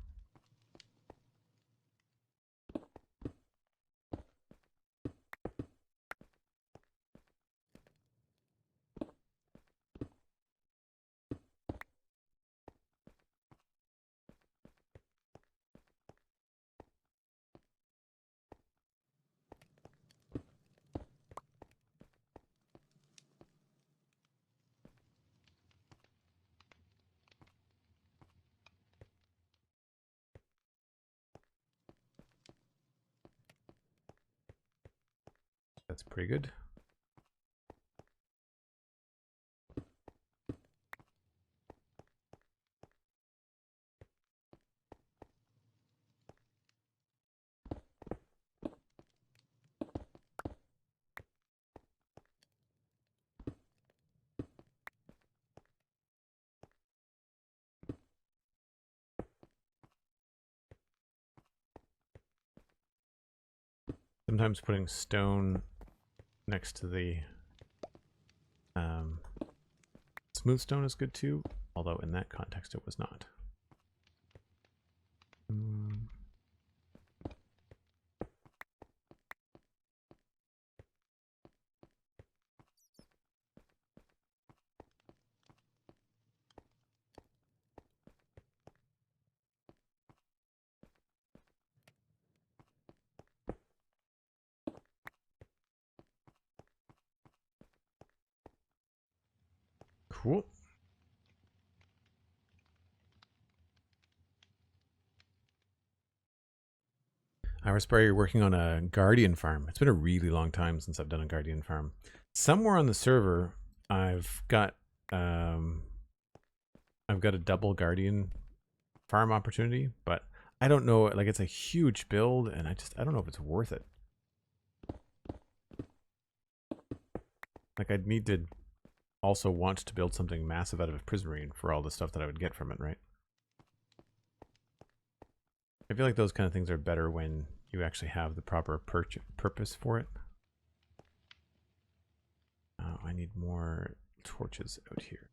That's pretty good. Sometimes putting stone next to the smooth stone is good too, although in that context it was not. Cool. I was probably working on a guardian farm. It's been a really long time since I've done a guardian farm. Somewhere on the server, I've got a double guardian farm opportunity, but I don't know. Like, it's a huge build, and I don't know if it's worth it. Like, I'd need to also want to build something massive out of a prismarine for all the stuff that I would get from it, right? I feel like those kind of things are better when you actually have the proper purpose for it. Oh, I need more torches out here.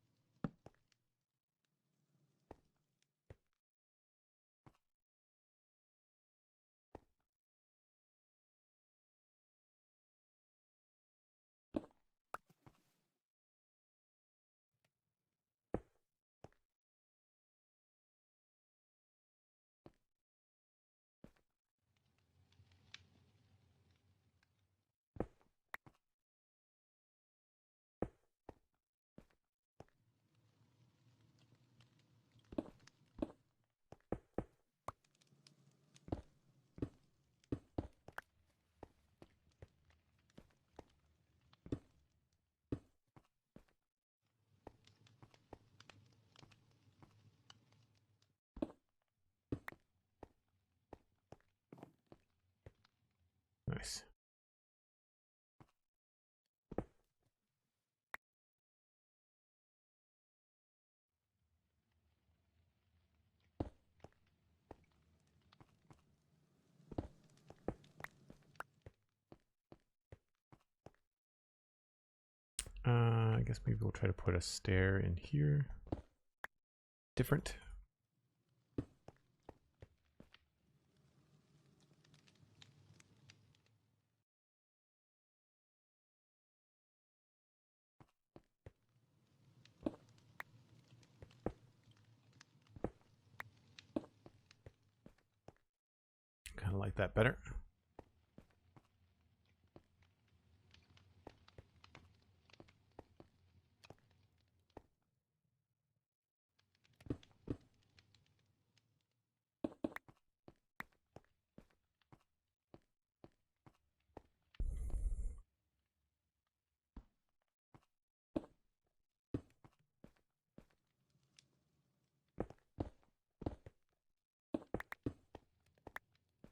guess maybe we'll try to put a stair in here. Different. Kind of like that better.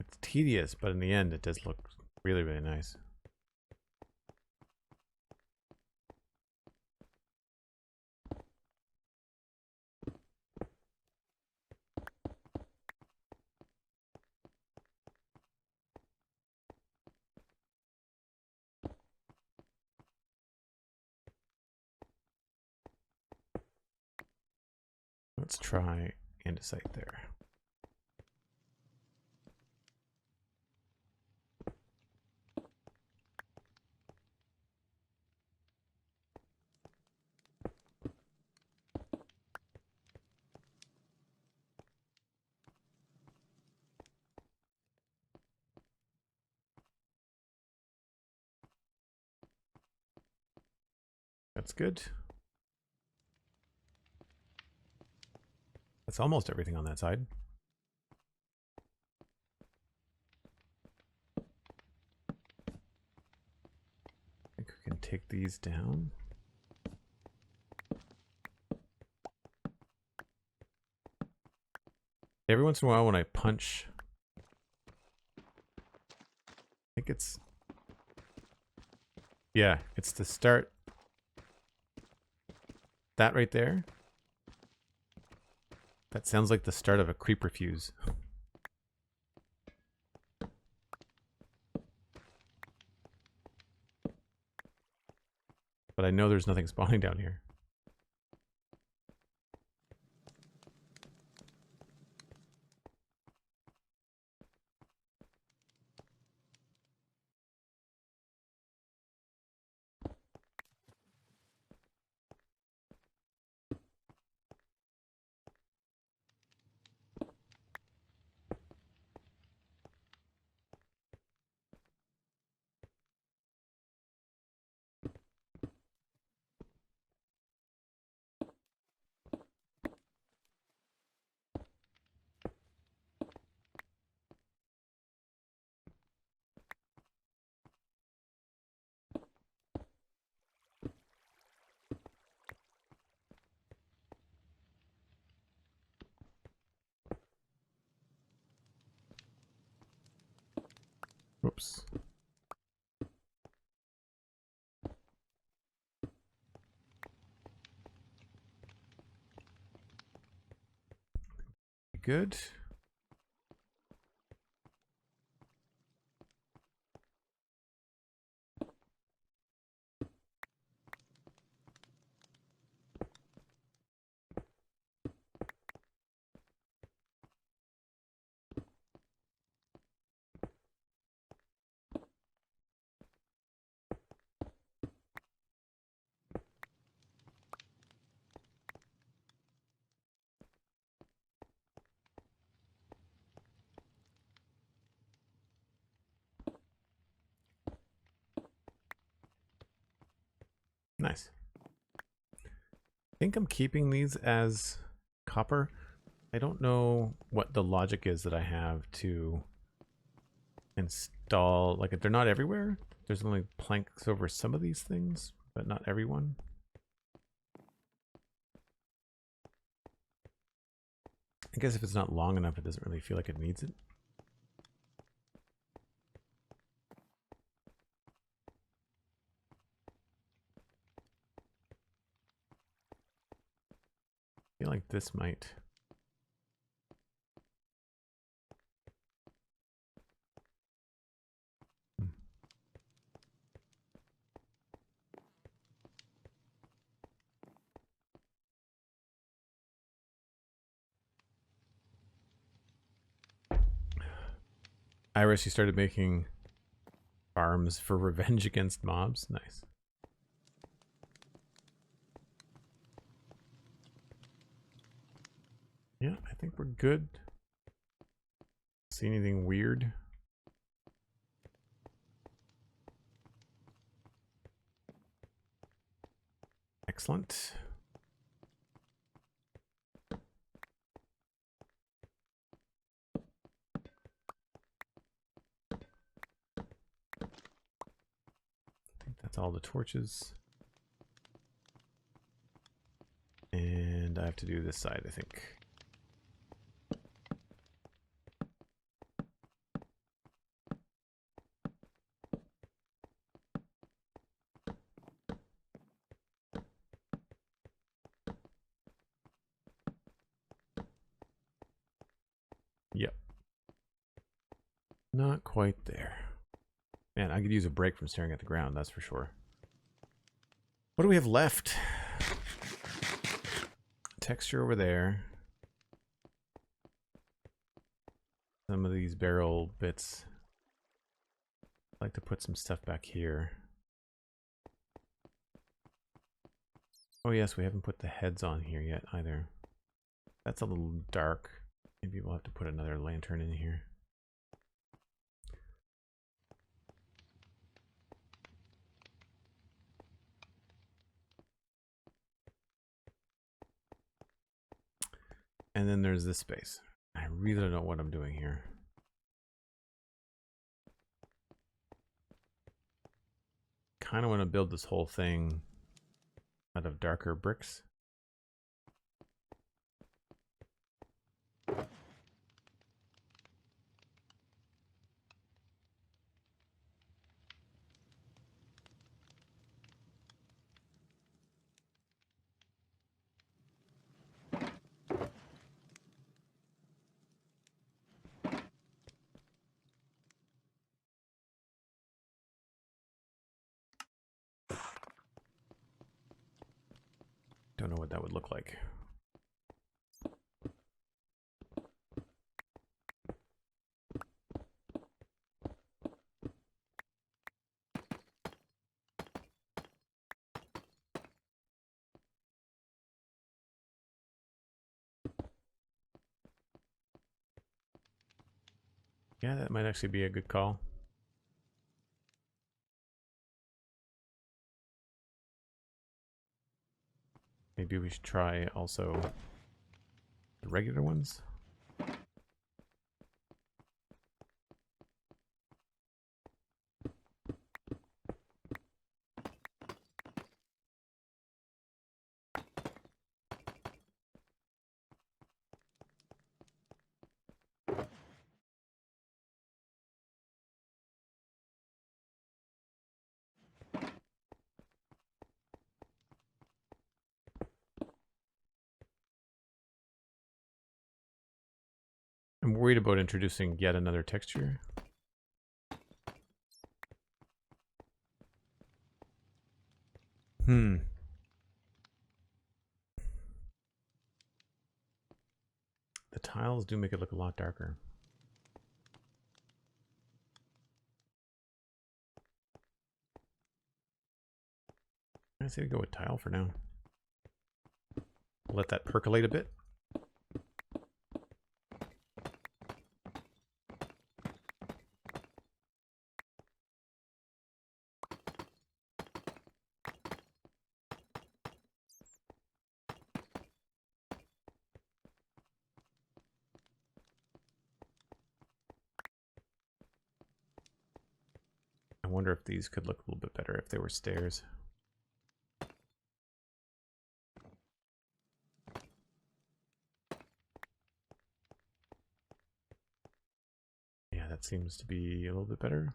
It's tedious, but in the end it does look really, really nice. Let's try andesite there. That's good. That's almost everything on that side. I think we can take these down. Every once in a while when I punch, I think it's, yeah, it's the start. That right there. That sounds like the start of a creeper fuse. But I know there's nothing spawning down here. Whoops. Good. Nice. I think I'm keeping these as copper. I don't know what the logic is that I have to install, like if they're not everywhere, there's only planks over some of these things, but not everyone. I guess if it's not long enough, it doesn't really feel like it needs it. I feel like this might. Iris, you started making farms for revenge against mobs. Nice. Yeah, I think we're good. See anything weird? Excellent. I think that's all the torches. And I have to do this side, I think. Yep. Not quite there. Man, I could use a break from staring at the ground, that's for sure. What do we have left? Texture over there. Some of these barrel bits. I'd like to put some stuff back here. Oh yes, we haven't put the heads on here yet either. That's a little dark. Maybe we'll have to put another lantern in here. And then there's this space. I really don't know what I'm doing here. Kind of want to build this whole thing out of darker bricks. Don't know what that would look like. Yeah, that might actually be a good call. Maybe we should try also the regular ones. I'm worried about introducing yet another texture. The tiles do make it look a lot darker. I say we go with tile for now. Let that percolate a bit. I wonder if these could look a little bit better if they were stairs. Yeah, that seems to be a little bit better.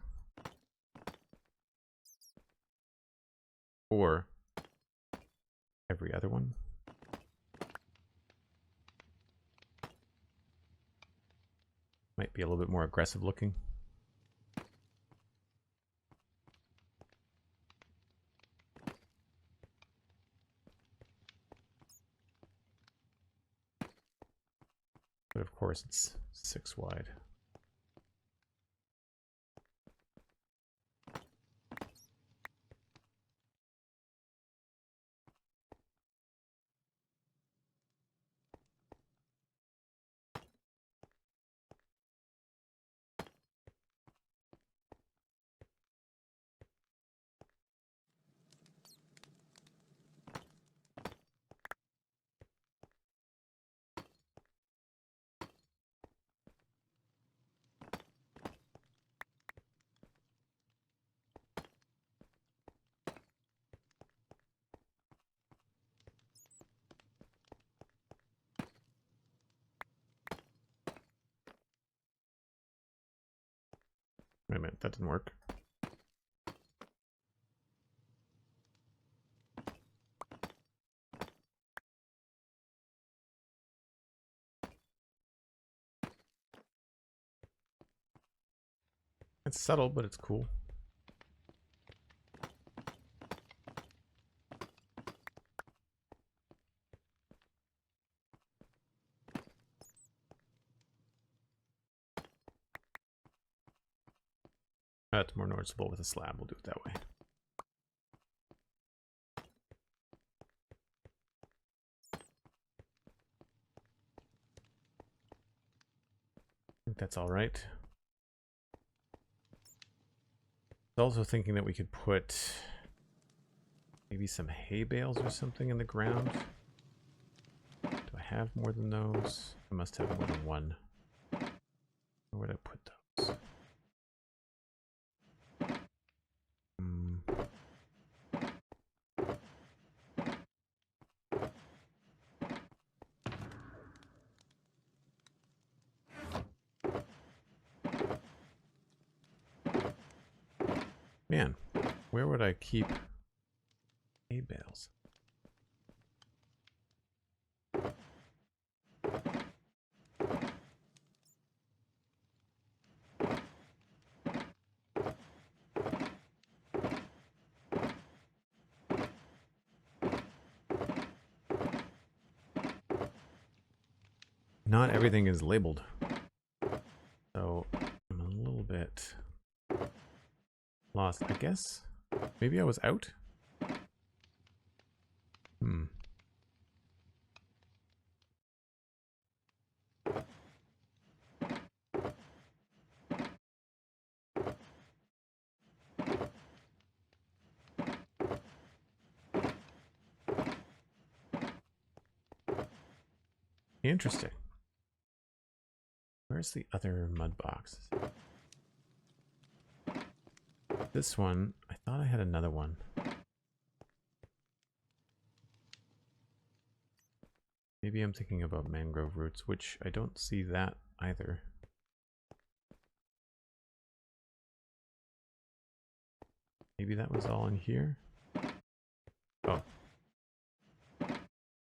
Or every other one. Might be a little bit more aggressive looking. But of course it's 6 wide. Wait a minute, that didn't work. It's subtle, but it's cool. That's more noticeable with a slab. We'll do it that way. I think that's all right. I was also thinking that we could put maybe some hay bales or something in the ground. Do I have more than those? I must have more than one. Where would I put those? Man, where would I keep hay bales? Not everything is labeled, so I'm a little bit lost. I guess maybe I was out. Interesting. Where's the other mud box? This one, I thought I had another one. Maybe I'm thinking about mangrove roots, which I don't see that either. Maybe that was all in here? Oh.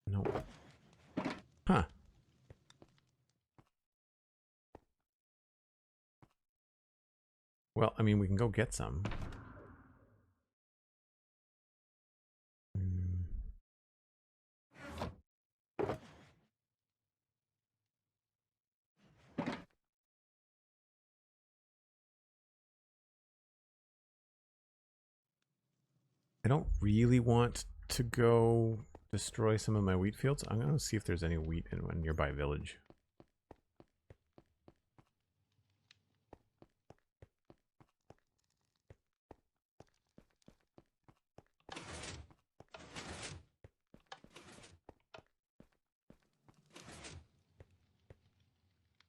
No. Huh. Well, I mean, we can go get some. I don't really want to go destroy some of my wheat fields. I'm going to see if there's any wheat in a nearby village.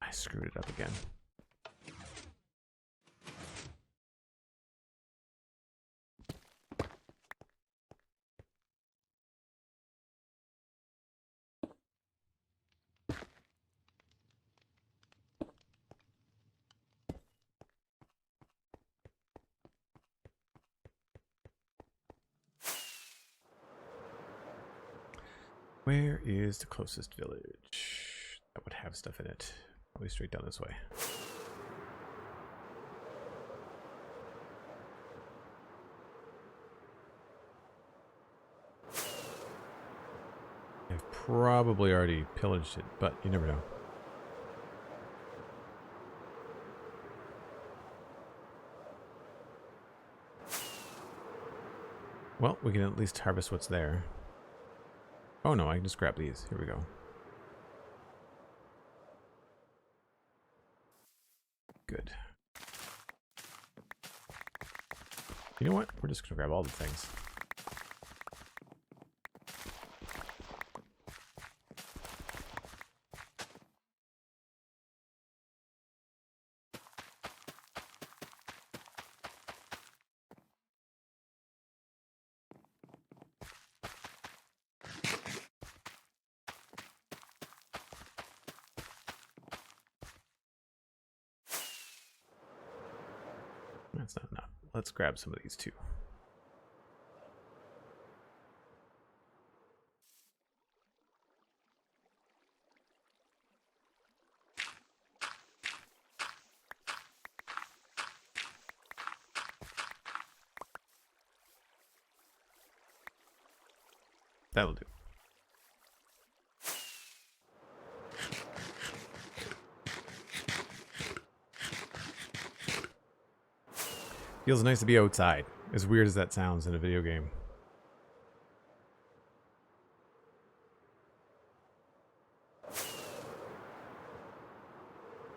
I screwed it up again. Where is the closest village that would have stuff in it? Probably straight down this way. I've probably already pillaged it, but you never know. Well, we can at least harvest what's there. Oh no, I can just grab these. Here we go. Good. You know what? We're just gonna grab all the things. That's not enough. Let's grab some of these too. That'll do. Feels nice to be outside, as weird as that sounds in a video game.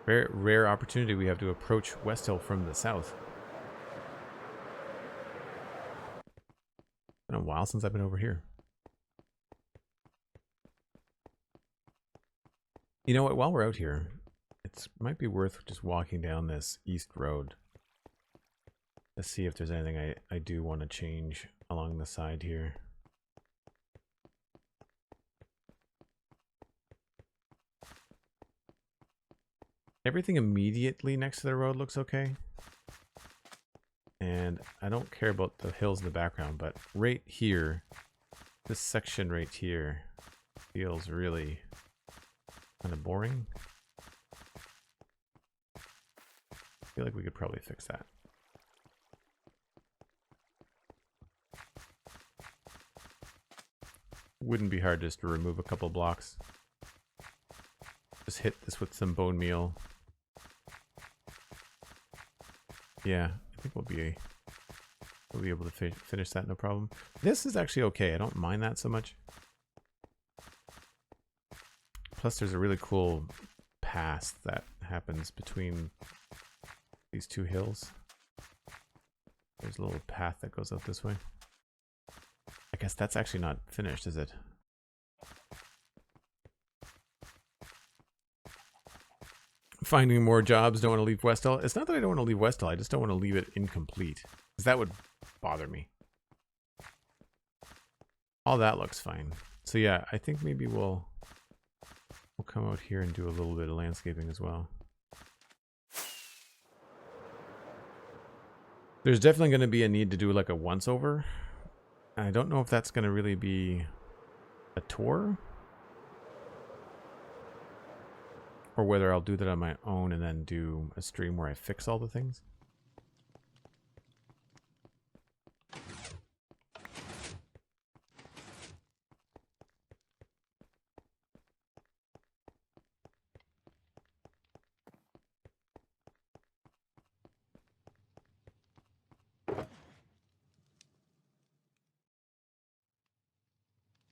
Very rare opportunity we have to approach Westhill from the south. It's been a while since I've been over here. You know what, while we're out here, it might be worth just walking down this east road to see if there's anything I do want to change along the side here. Everything immediately next to the road looks okay. And I don't care about the hills in the background, but right here, this section right here feels really kind of boring. I feel like we could probably fix that. Wouldn't be hard just to remove a couple blocks. Just hit this with some bone meal. Yeah, I think we'll be able to finish that no problem. This is actually okay. I don't mind that so much. Plus, there's a really cool pass that happens between these two hills. There's a little path that goes out this way. I guess that's actually not finished, is it? Finding more jobs, don't want to leave Westhill. It's not that I don't want to leave Westhill, I just don't want to leave it incomplete. Because that would bother me. All that looks fine. So yeah, I think maybe we'll come out here and do a little bit of landscaping as well. There's definitely going to be a need to do like a once over. I don't know if that's going to really be a tour, or whether I'll do that on my own and then do a stream where I fix all the things.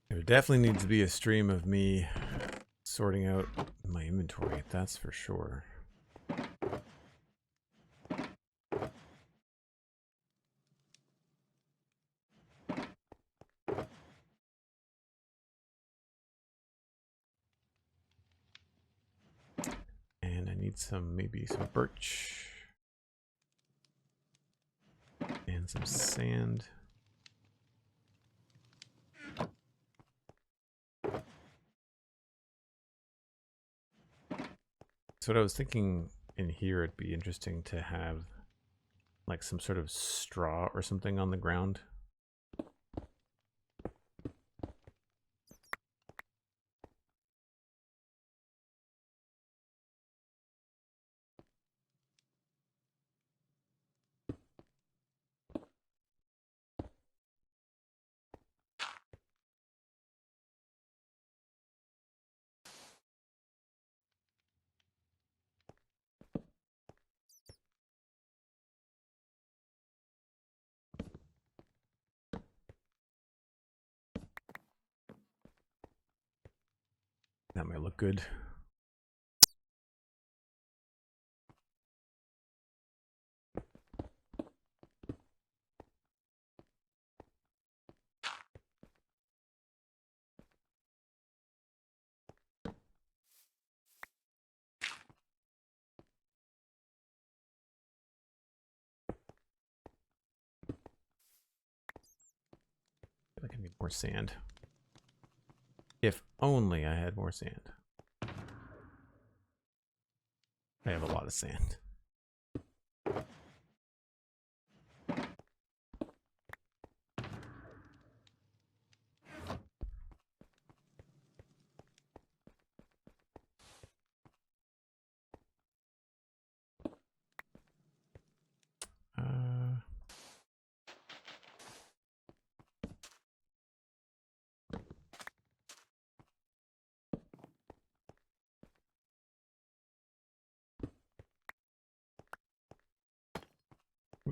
There definitely needs to be a stream of me sorting out my inventory, that's for sure. And I need maybe some birch and some sand. So what I was thinking in here, it'd be interesting to have like some sort of straw or something on the ground. That might look good. I feel like I need more sand. If only I had more sand. I have a lot of sand.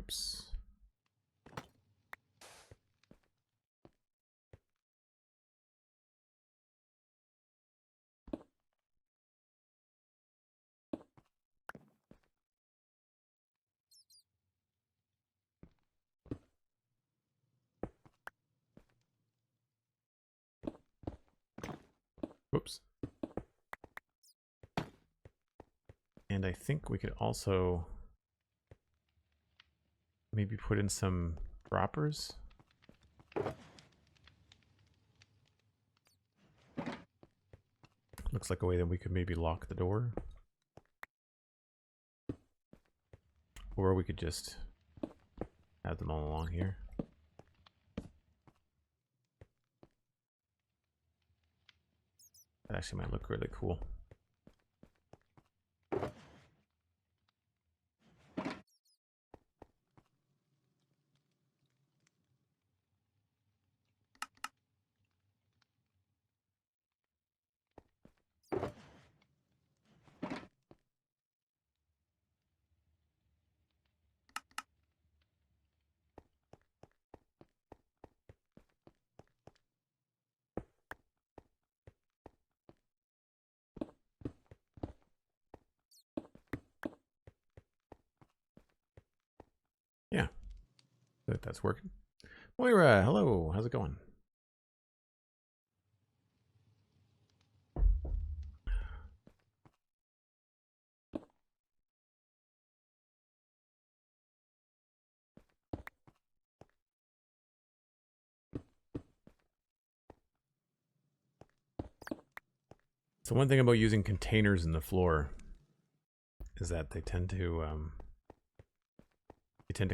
Oops. Whoops. And I think we could also maybe put in some droppers. Looks like a way that we could maybe lock the door. Or we could just have them all along here. That actually might look really cool. Yeah, that's working. Moira, hello, how's it going? So one thing about using containers in the floor is that they tend to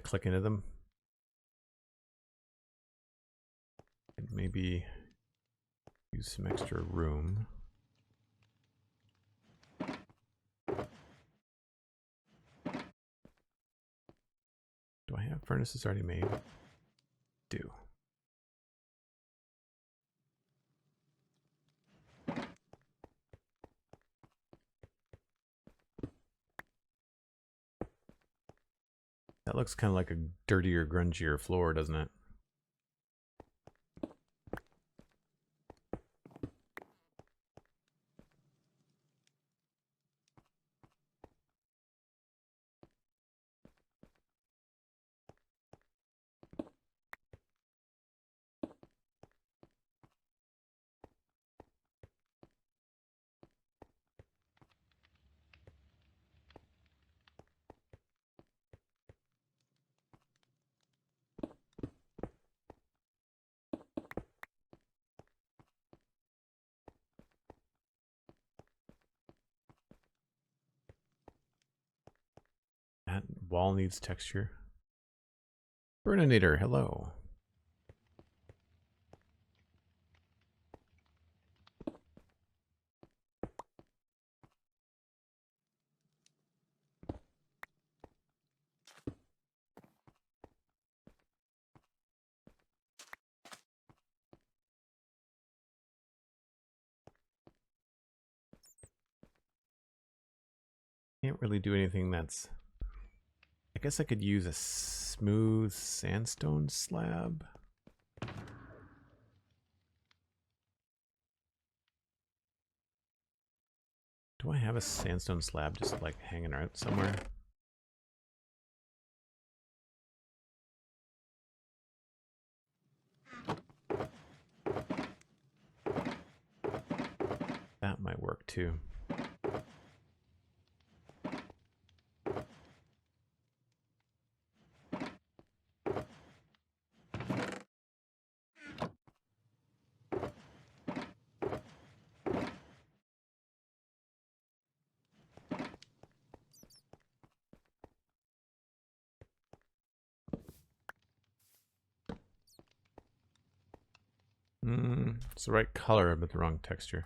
click into them. And maybe use some extra room. Do I have furnaces already made? Do. That looks kind of like a dirtier, grungier floor, doesn't it? That wall needs texture. Burninator, hello. Can't really do anything that's... I guess I could use a smooth sandstone slab. Do I have a sandstone slab just like hanging out somewhere? That might work too. It's the right color, but the wrong texture.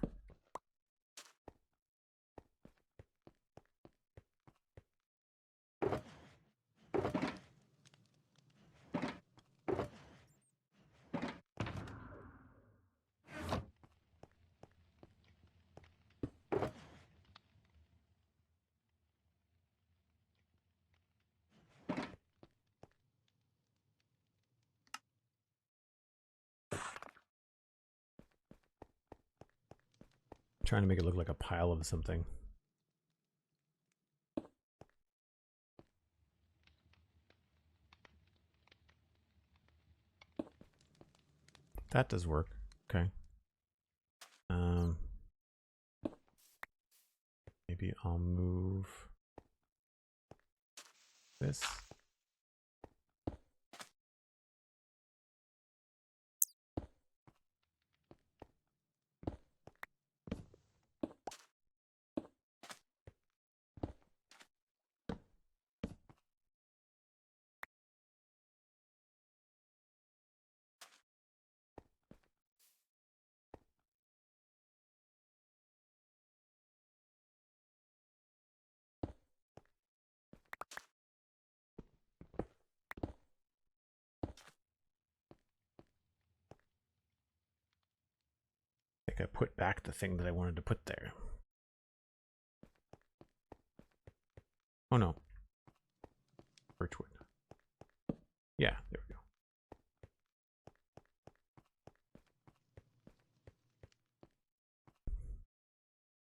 trying to make it look like a pile of something. That does work. Okay. Maybe I'll move this. I think I put back the thing that I wanted to put there. Oh no. Birchwood. Yeah, there we go.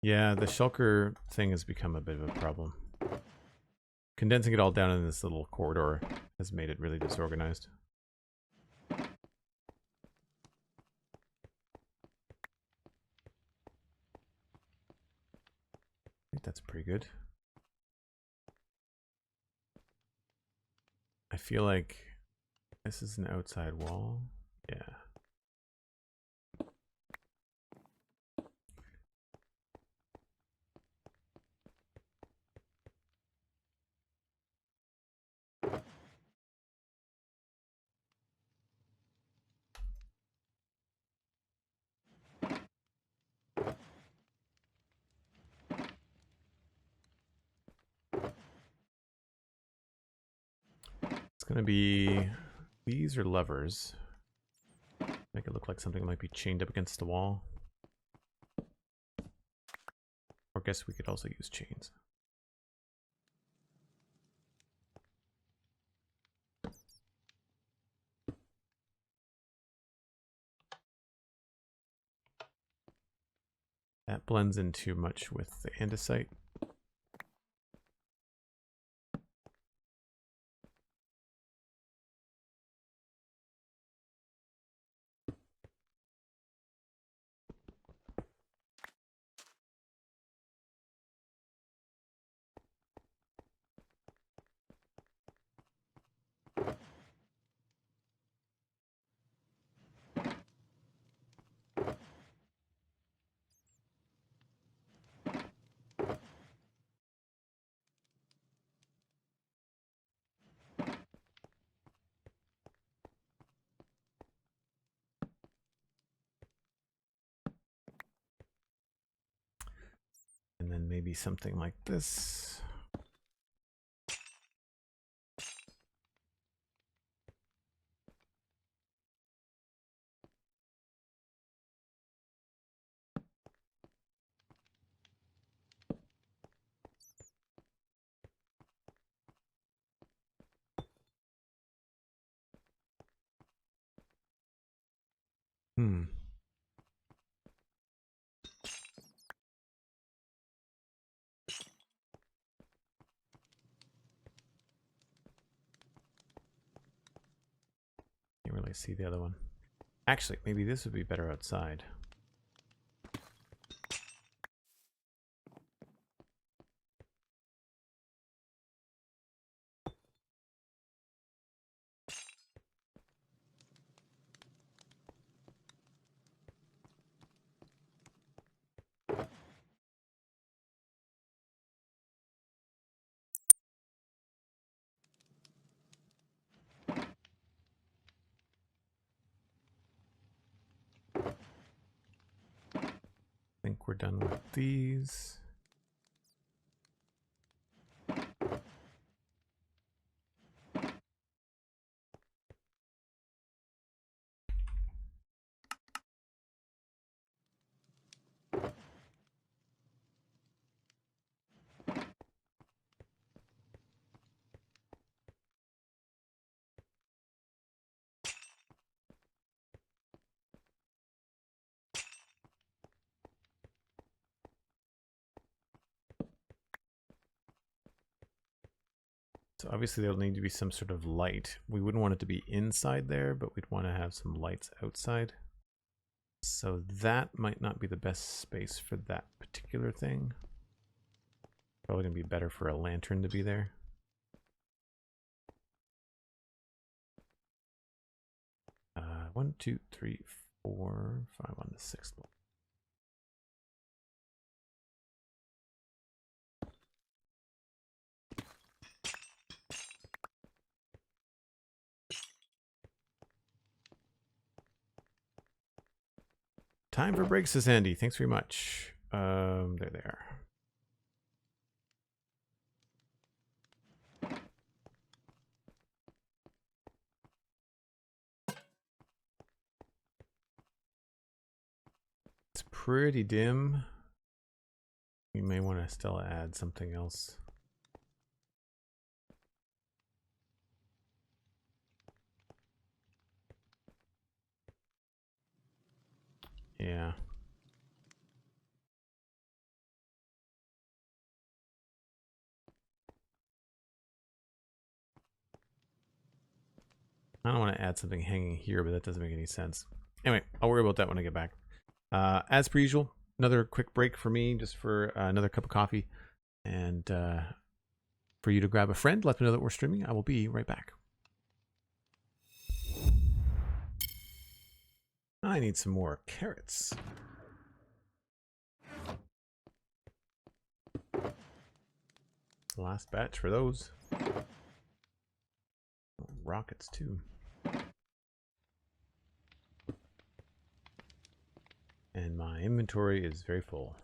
Yeah, the shulker thing has become a bit of a problem. Condensing it all down in this little corridor has made it really disorganized. I think that's pretty good. I feel like this is an outside wall. Yeah. It's gonna be, these are levers. Make it look like something might be chained up against the wall. Or I guess we could also use chains. That blends in too much with the andesite. And then maybe something like this. Hmm. Can't really see the other one. Actually, maybe this would be better outside. I think we're done with these. So obviously there'll need to be some sort of light. We wouldn't want it to be inside there, but we'd want to have some lights outside. So that might not be the best space for that particular thing. Probably gonna be better for a lantern to be there. One, two, three, 4, 5 on the 6th block. Time for breaks, says Andy. Thanks very much. There they are. It's pretty dim. We may want to still add something else. Yeah. I don't want to add something hanging here, but that doesn't make any sense. Anyway, I'll worry about that when I get back. As per usual, another quick break for me, just for another cup of coffee. And for you to grab a friend, let me know that we're streaming. I will be right back. I need some more carrots. Last batch for those. Rockets too. And my inventory is very full.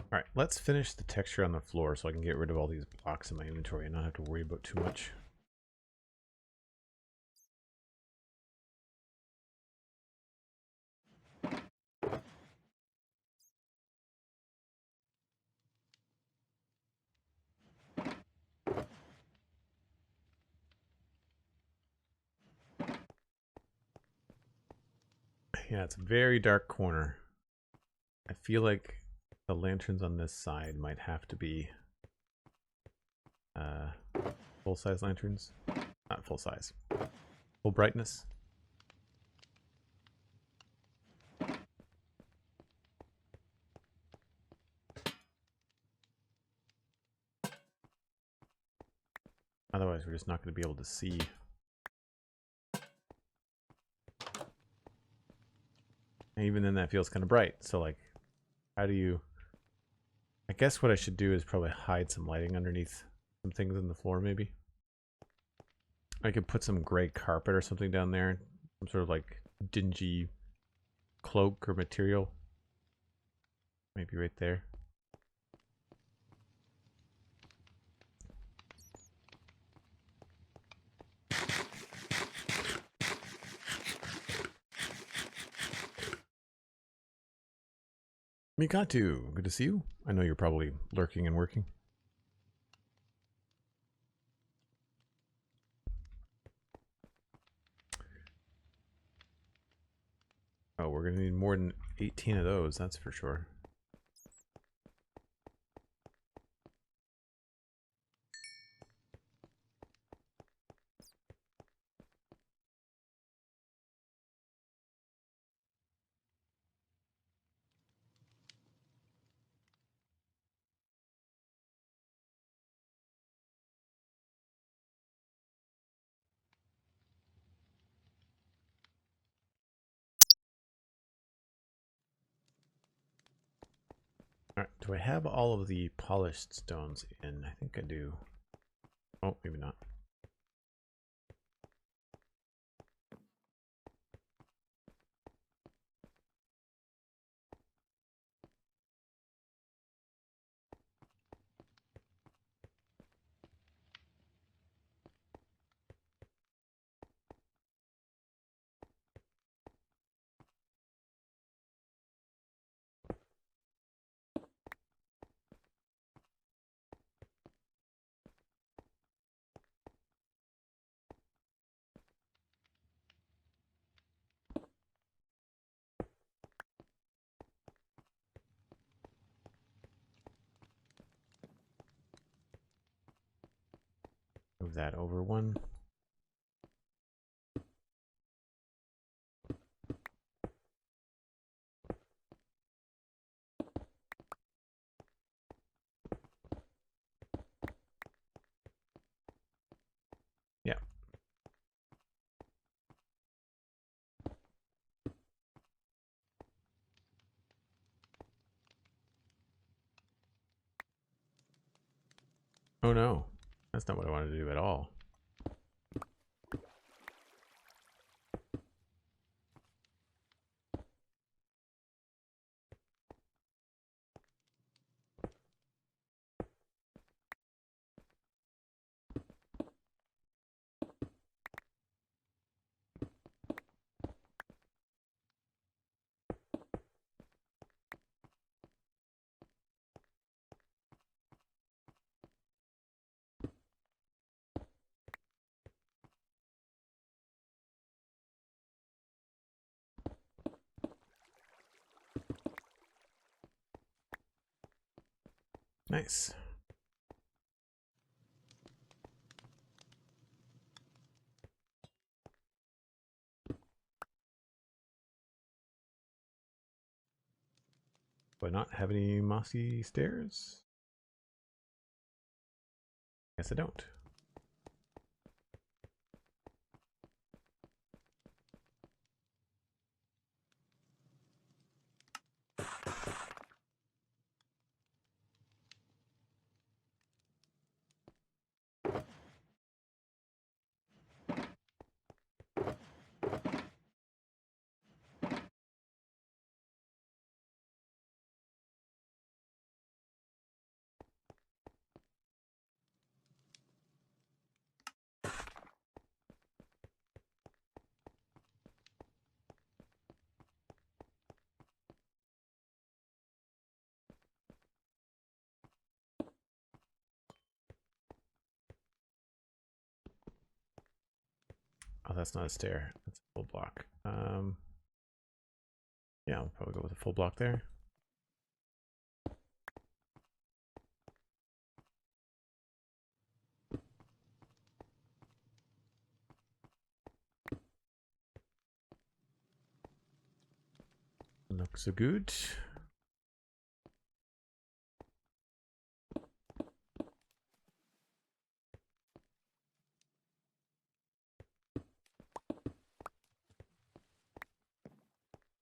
All right, let's finish the texture on the floor so I can get rid of all these blocks in my inventory and not have to worry about too much. Yeah, it's a very dark corner. I feel like the lanterns on this side might have to be full-size lanterns. Not full size. Full brightness. Otherwise, we're just not going to be able to see. And even then, that feels kind of bright. So, like, how do you... I guess what I should do is probably hide some lighting underneath some things on the floor, maybe. I could put some gray carpet or something down there. Some sort of, like, dingy cloak or material. Maybe right there. Mikatu, good to see you. I know you're probably lurking and working. Oh, we're gonna need more than 18 of those, that's for sure. Alright, do I have all of the polished stones in? I think I do. Oh, maybe not. that over one. Yeah. Oh no, that's not what I wanted to do at all. Nice. Do I not have any mossy stairs? Guess I don't. Oh, that's not a stair. That's a full block. Yeah, I'll probably go with a full block there. Looks so good.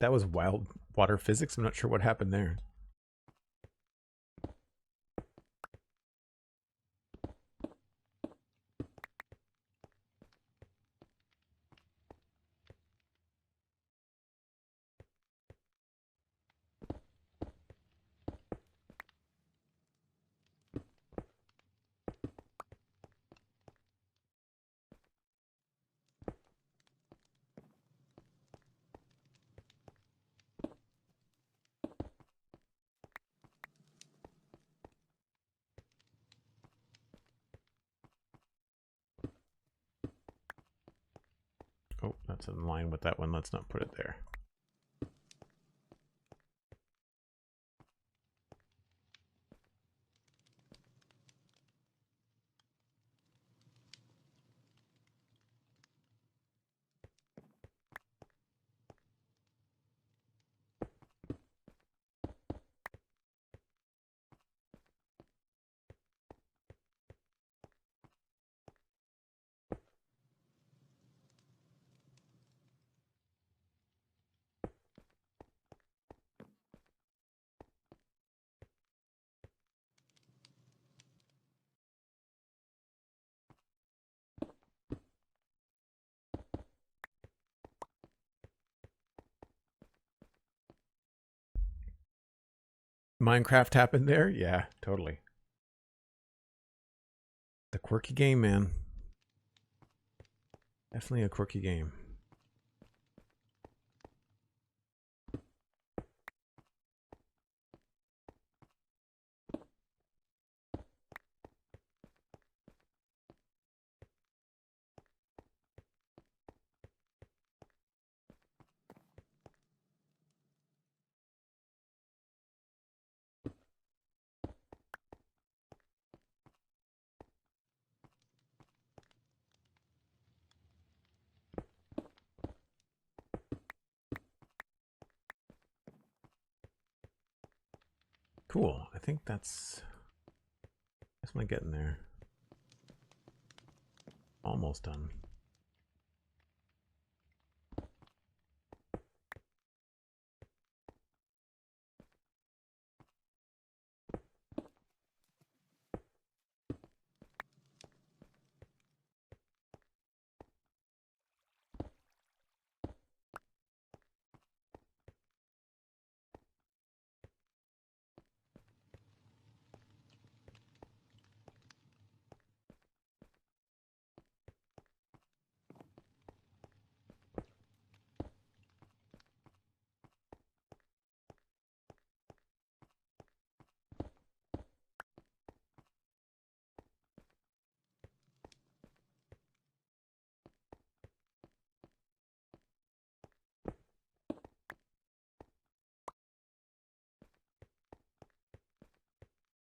That was wild water physics. I'm not sure what happened there. Oh, that's in line with that one. Let's not put it there. Minecraft happened there? Yeah, totally. The quirky game, man. Definitely a quirky game. Cool. I think that's... Guess am I getting there? Almost done.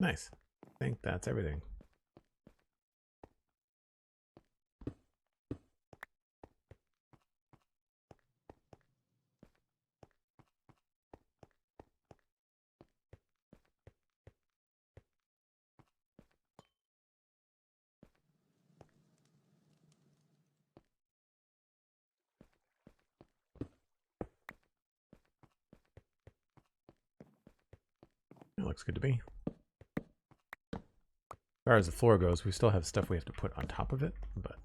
Nice. I think that's everything. That looks good to me. As far as the floor goes, we still have stuff we have to put on top of it, but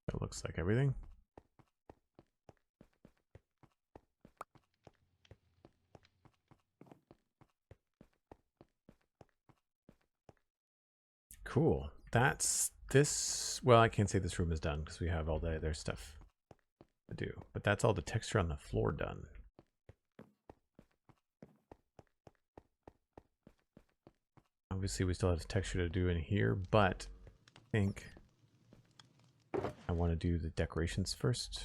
that looks like everything. Cool. That's this. Well, I can't say this room is done because we have all the other stuff to do, but that's all the texture on the floor done. Obviously, we still have texture to do in here, but I think I want to do the decorations first.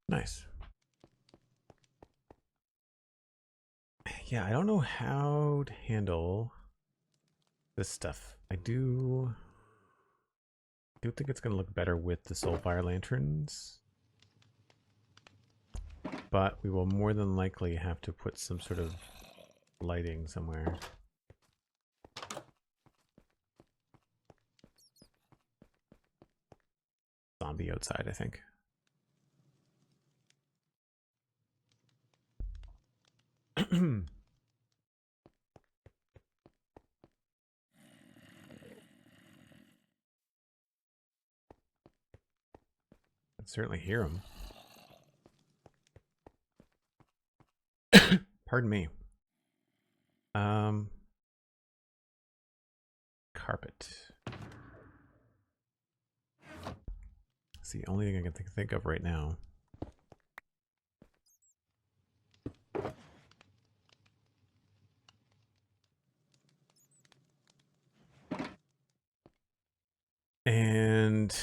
Nice. Yeah, I don't know how to handle this stuff. I do think it's going to look better with the Soulfire lanterns, but we will more than likely have to put some sort of lighting somewhere. Zombie outside, I think. I certainly hear him. Pardon me. Carpet. It's the only thing I can think of right now. And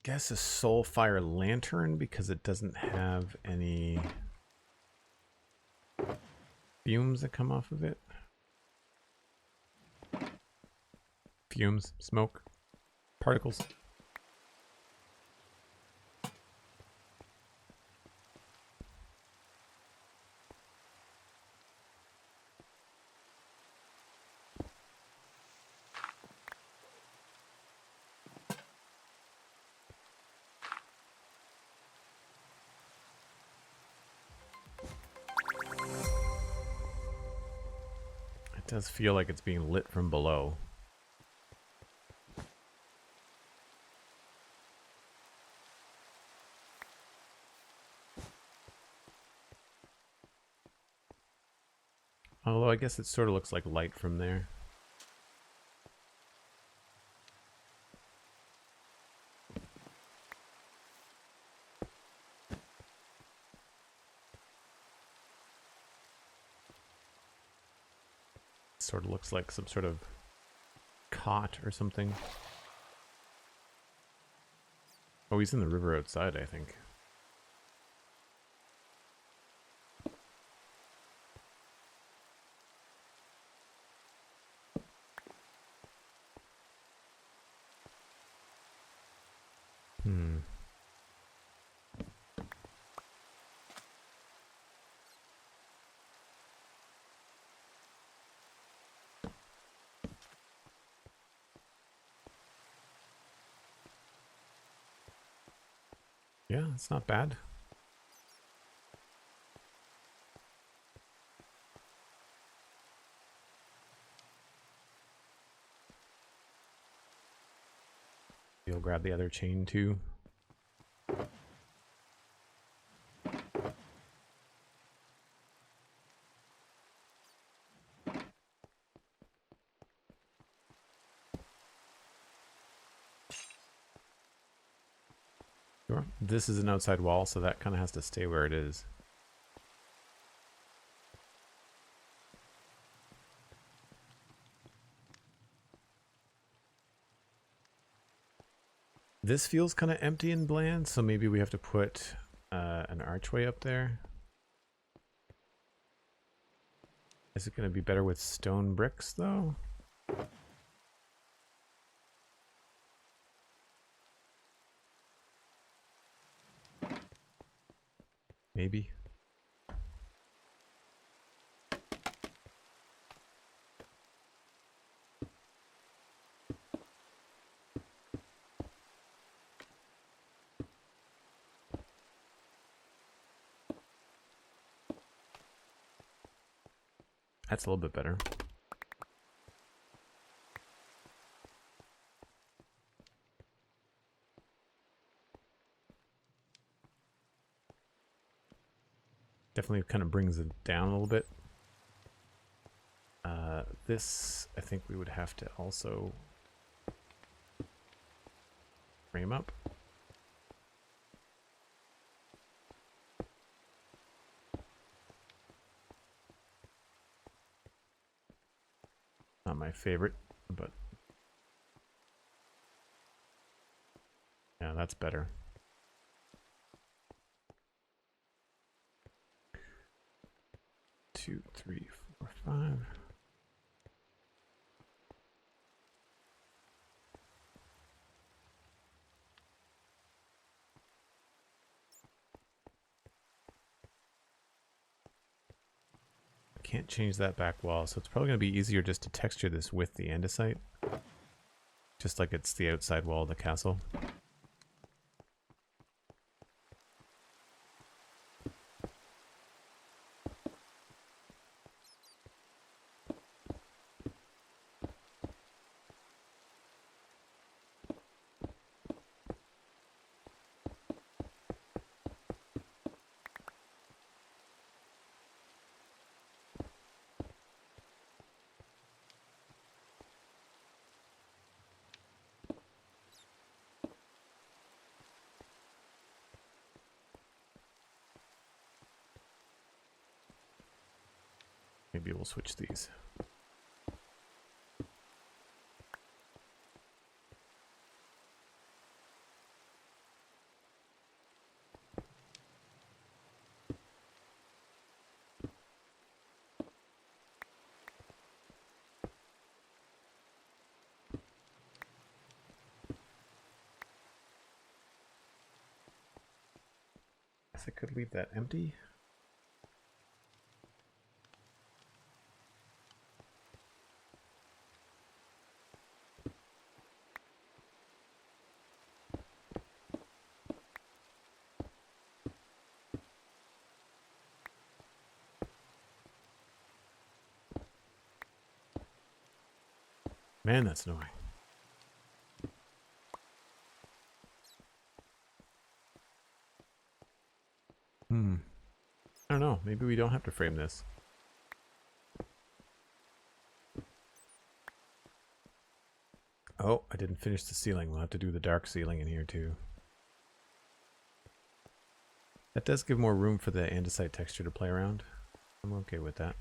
guess a Soulfire lantern because it doesn't have any fumes that come off of it. Fumes, smoke, particles. It does feel like it's being lit from below. Although I guess it sort of looks like light from there. Sort of looks like some sort of cot or something. Oh, he's in the river outside, I think. Yeah, it's not bad. You'll grab the other chain too. Sure. This is an outside wall, so that kind of has to stay where it is. This feels kind of empty and bland, so maybe we have to put an archway up there. Is it going to be better with stone bricks, though? Maybe. That's a little bit better. Definitely kind of brings it down a little bit. This, I think we would have to also frame up. Not my favorite, but yeah, that's better. Two, three, four, five. Can't change that back wall, so it's probably going to be easier just to texture this with the andesite, just like it's the outside wall of the castle. Maybe we'll switch these. I guess I could leave that empty. Man, that's annoying. I don't know. Maybe we don't have to frame this. Oh, I didn't finish the ceiling. We'll have to do the dark ceiling in here too. That does give more room for the andesite texture to play around. I'm okay with that.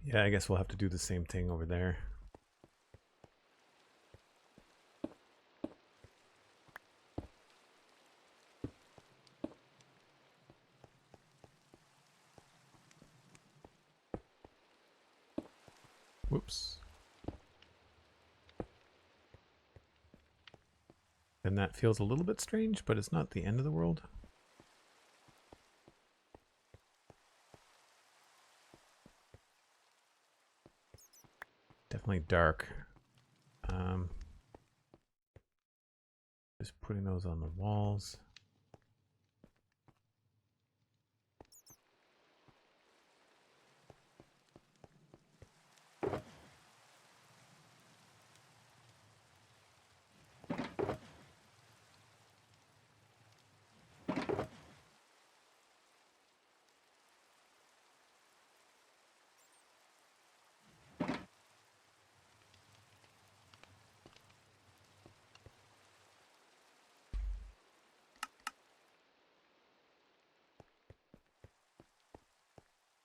Yeah, I guess we'll have to do the same thing over there. Whoops. And that feels a little bit strange, but it's not the end of the world. Definitely dark. Just putting those on the walls.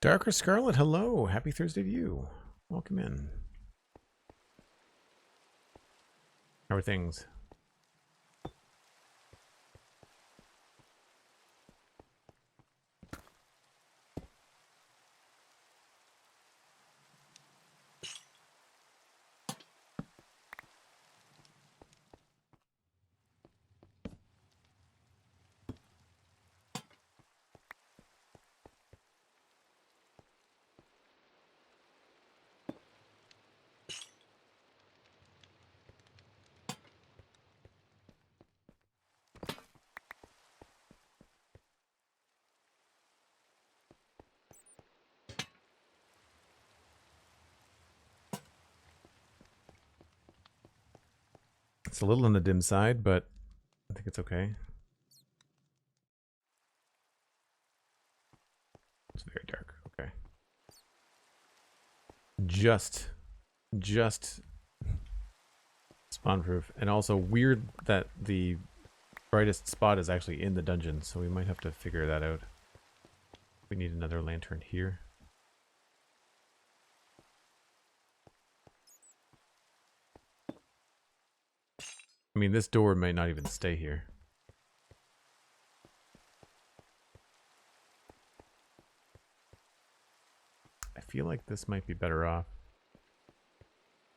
Darker Scarlet, hello. Happy Thursday to you. Welcome in. How are things? It's a little on the dim side, but I think it's okay. It's very dark. Okay. Just spawn proof. And also weird that the brightest spot is actually in the dungeon, so we might have to figure that out. We need another lantern here. I mean, this door might not even stay here. I feel like this might be better off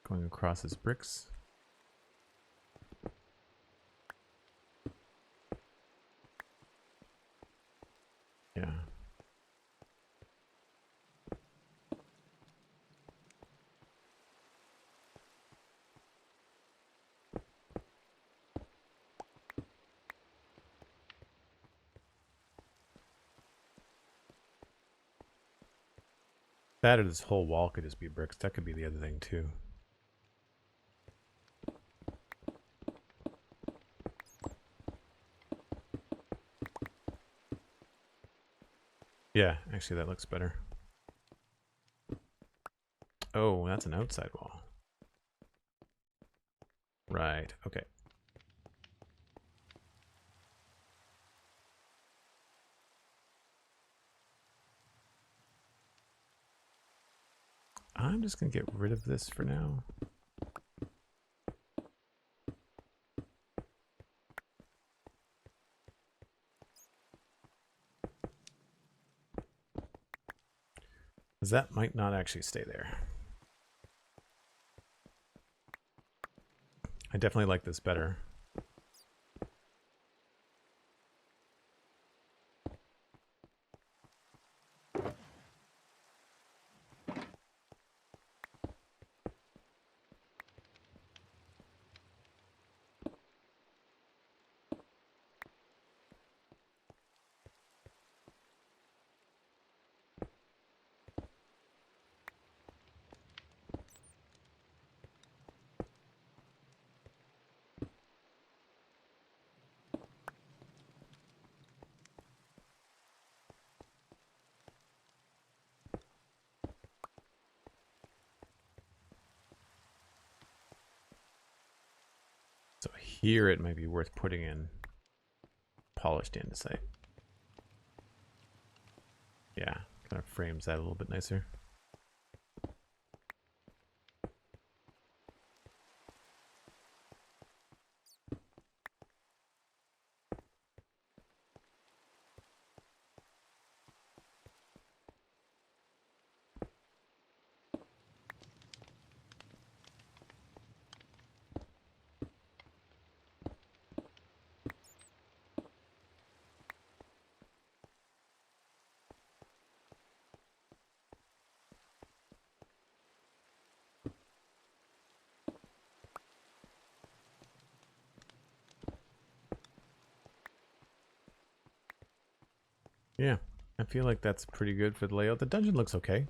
going across his bricks. Yeah. That or this whole wall could just be bricks. That could be the other thing too. Yeah, actually that looks better. Oh, that's an outside wall. Right, okay. I'm just gonna get rid of this for now. Because that might not actually stay there. I definitely like this better. So here it might be worth putting in polished andesite. Yeah, kind of frames that a little bit nicer. Yeah, I feel like that's pretty good for the layout. The dungeon looks okay.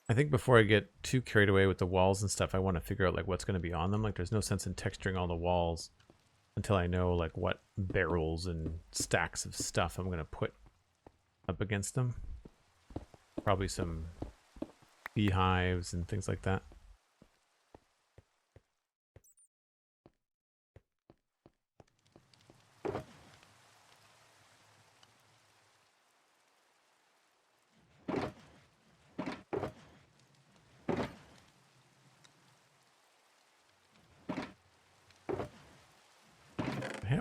I think before I get too carried away with the walls and stuff, I want to figure out like what's going to be on them. Like there's no sense in texturing all the walls until I know like what barrels and stacks of stuff I'm going to put up against them. Probably some beehives and things like that.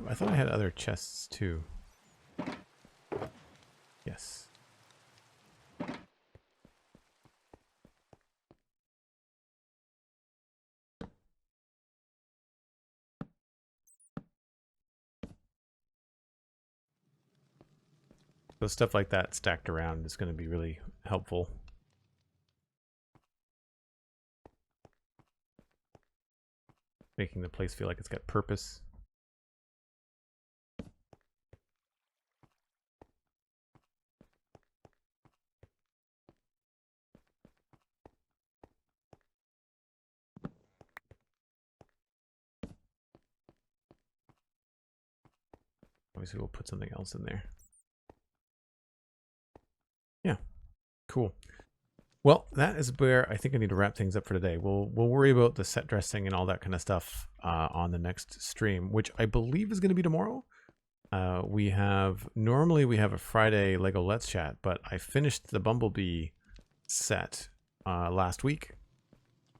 I thought I had other chests too. Yes. So stuff like that stacked around is going to be really helpful. Making the place feel like it's got purpose. Obviously, we'll put something else in there. Yeah, cool. Well, that is where I think I need to wrap things up for today. We'll worry about the set dressing and all that kind of stuff on the next stream, which I believe is going to be tomorrow. Normally we have a Friday Lego Let's Chat, but I finished the Bumblebee set last week.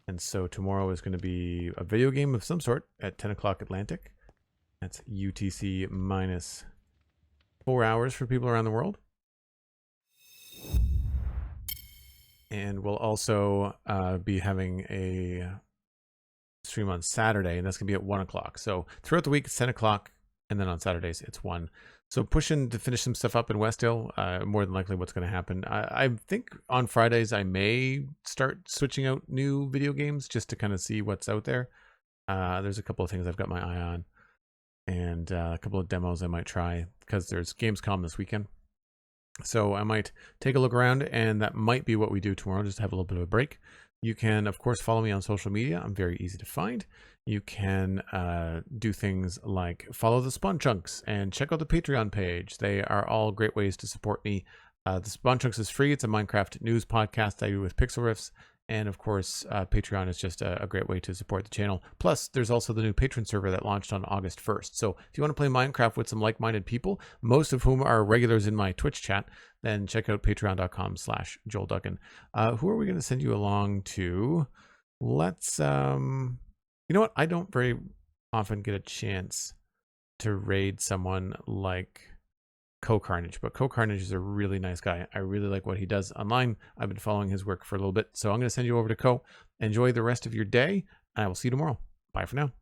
And so tomorrow is going to be a video game of some sort at 10 o'clock Atlantic. That's UTC minus 4 hours for people around the world. And we'll also be having a stream on Saturday, and that's going to be at 1 o'clock. So throughout the week, it's 10 o'clock, and then on Saturdays, it's 1. So pushing to finish some stuff up in Westhill, more than likely what's going to happen. I think on Fridays, I may start switching out new video games just to kind of see what's out there. There's a couple of things I've got my eye on, and a couple of demos I might try, because there's Gamescom this weekend. So I might take a look around, and that might be what we do tomorrow, just to have a little bit of a break. You can, of course, follow me on social media. I'm very easy to find. You can do things like follow the Spawn Chunks and check out the Patreon page. They are all great ways to support me. The Spawn Chunks is free. It's a Minecraft news podcast I do with Pixel Riffs. And of course, Patreon is just a great way to support the channel. Plus, there's also the new patron server that launched on August 1st. So if you want to play Minecraft with some like-minded people, most of whom are regulars in my Twitch chat, then check out patreon.com/JoelDuggan. Who are we going to send you along to? Let's, you know what? I don't very often get a chance to raid someone like Carnage, but Carnage is a really nice guy. I really like what he does online. I've been following his work for a little bit, so I'm going to send you over to Enjoy the rest of your day, and I will see you tomorrow. Bye for now.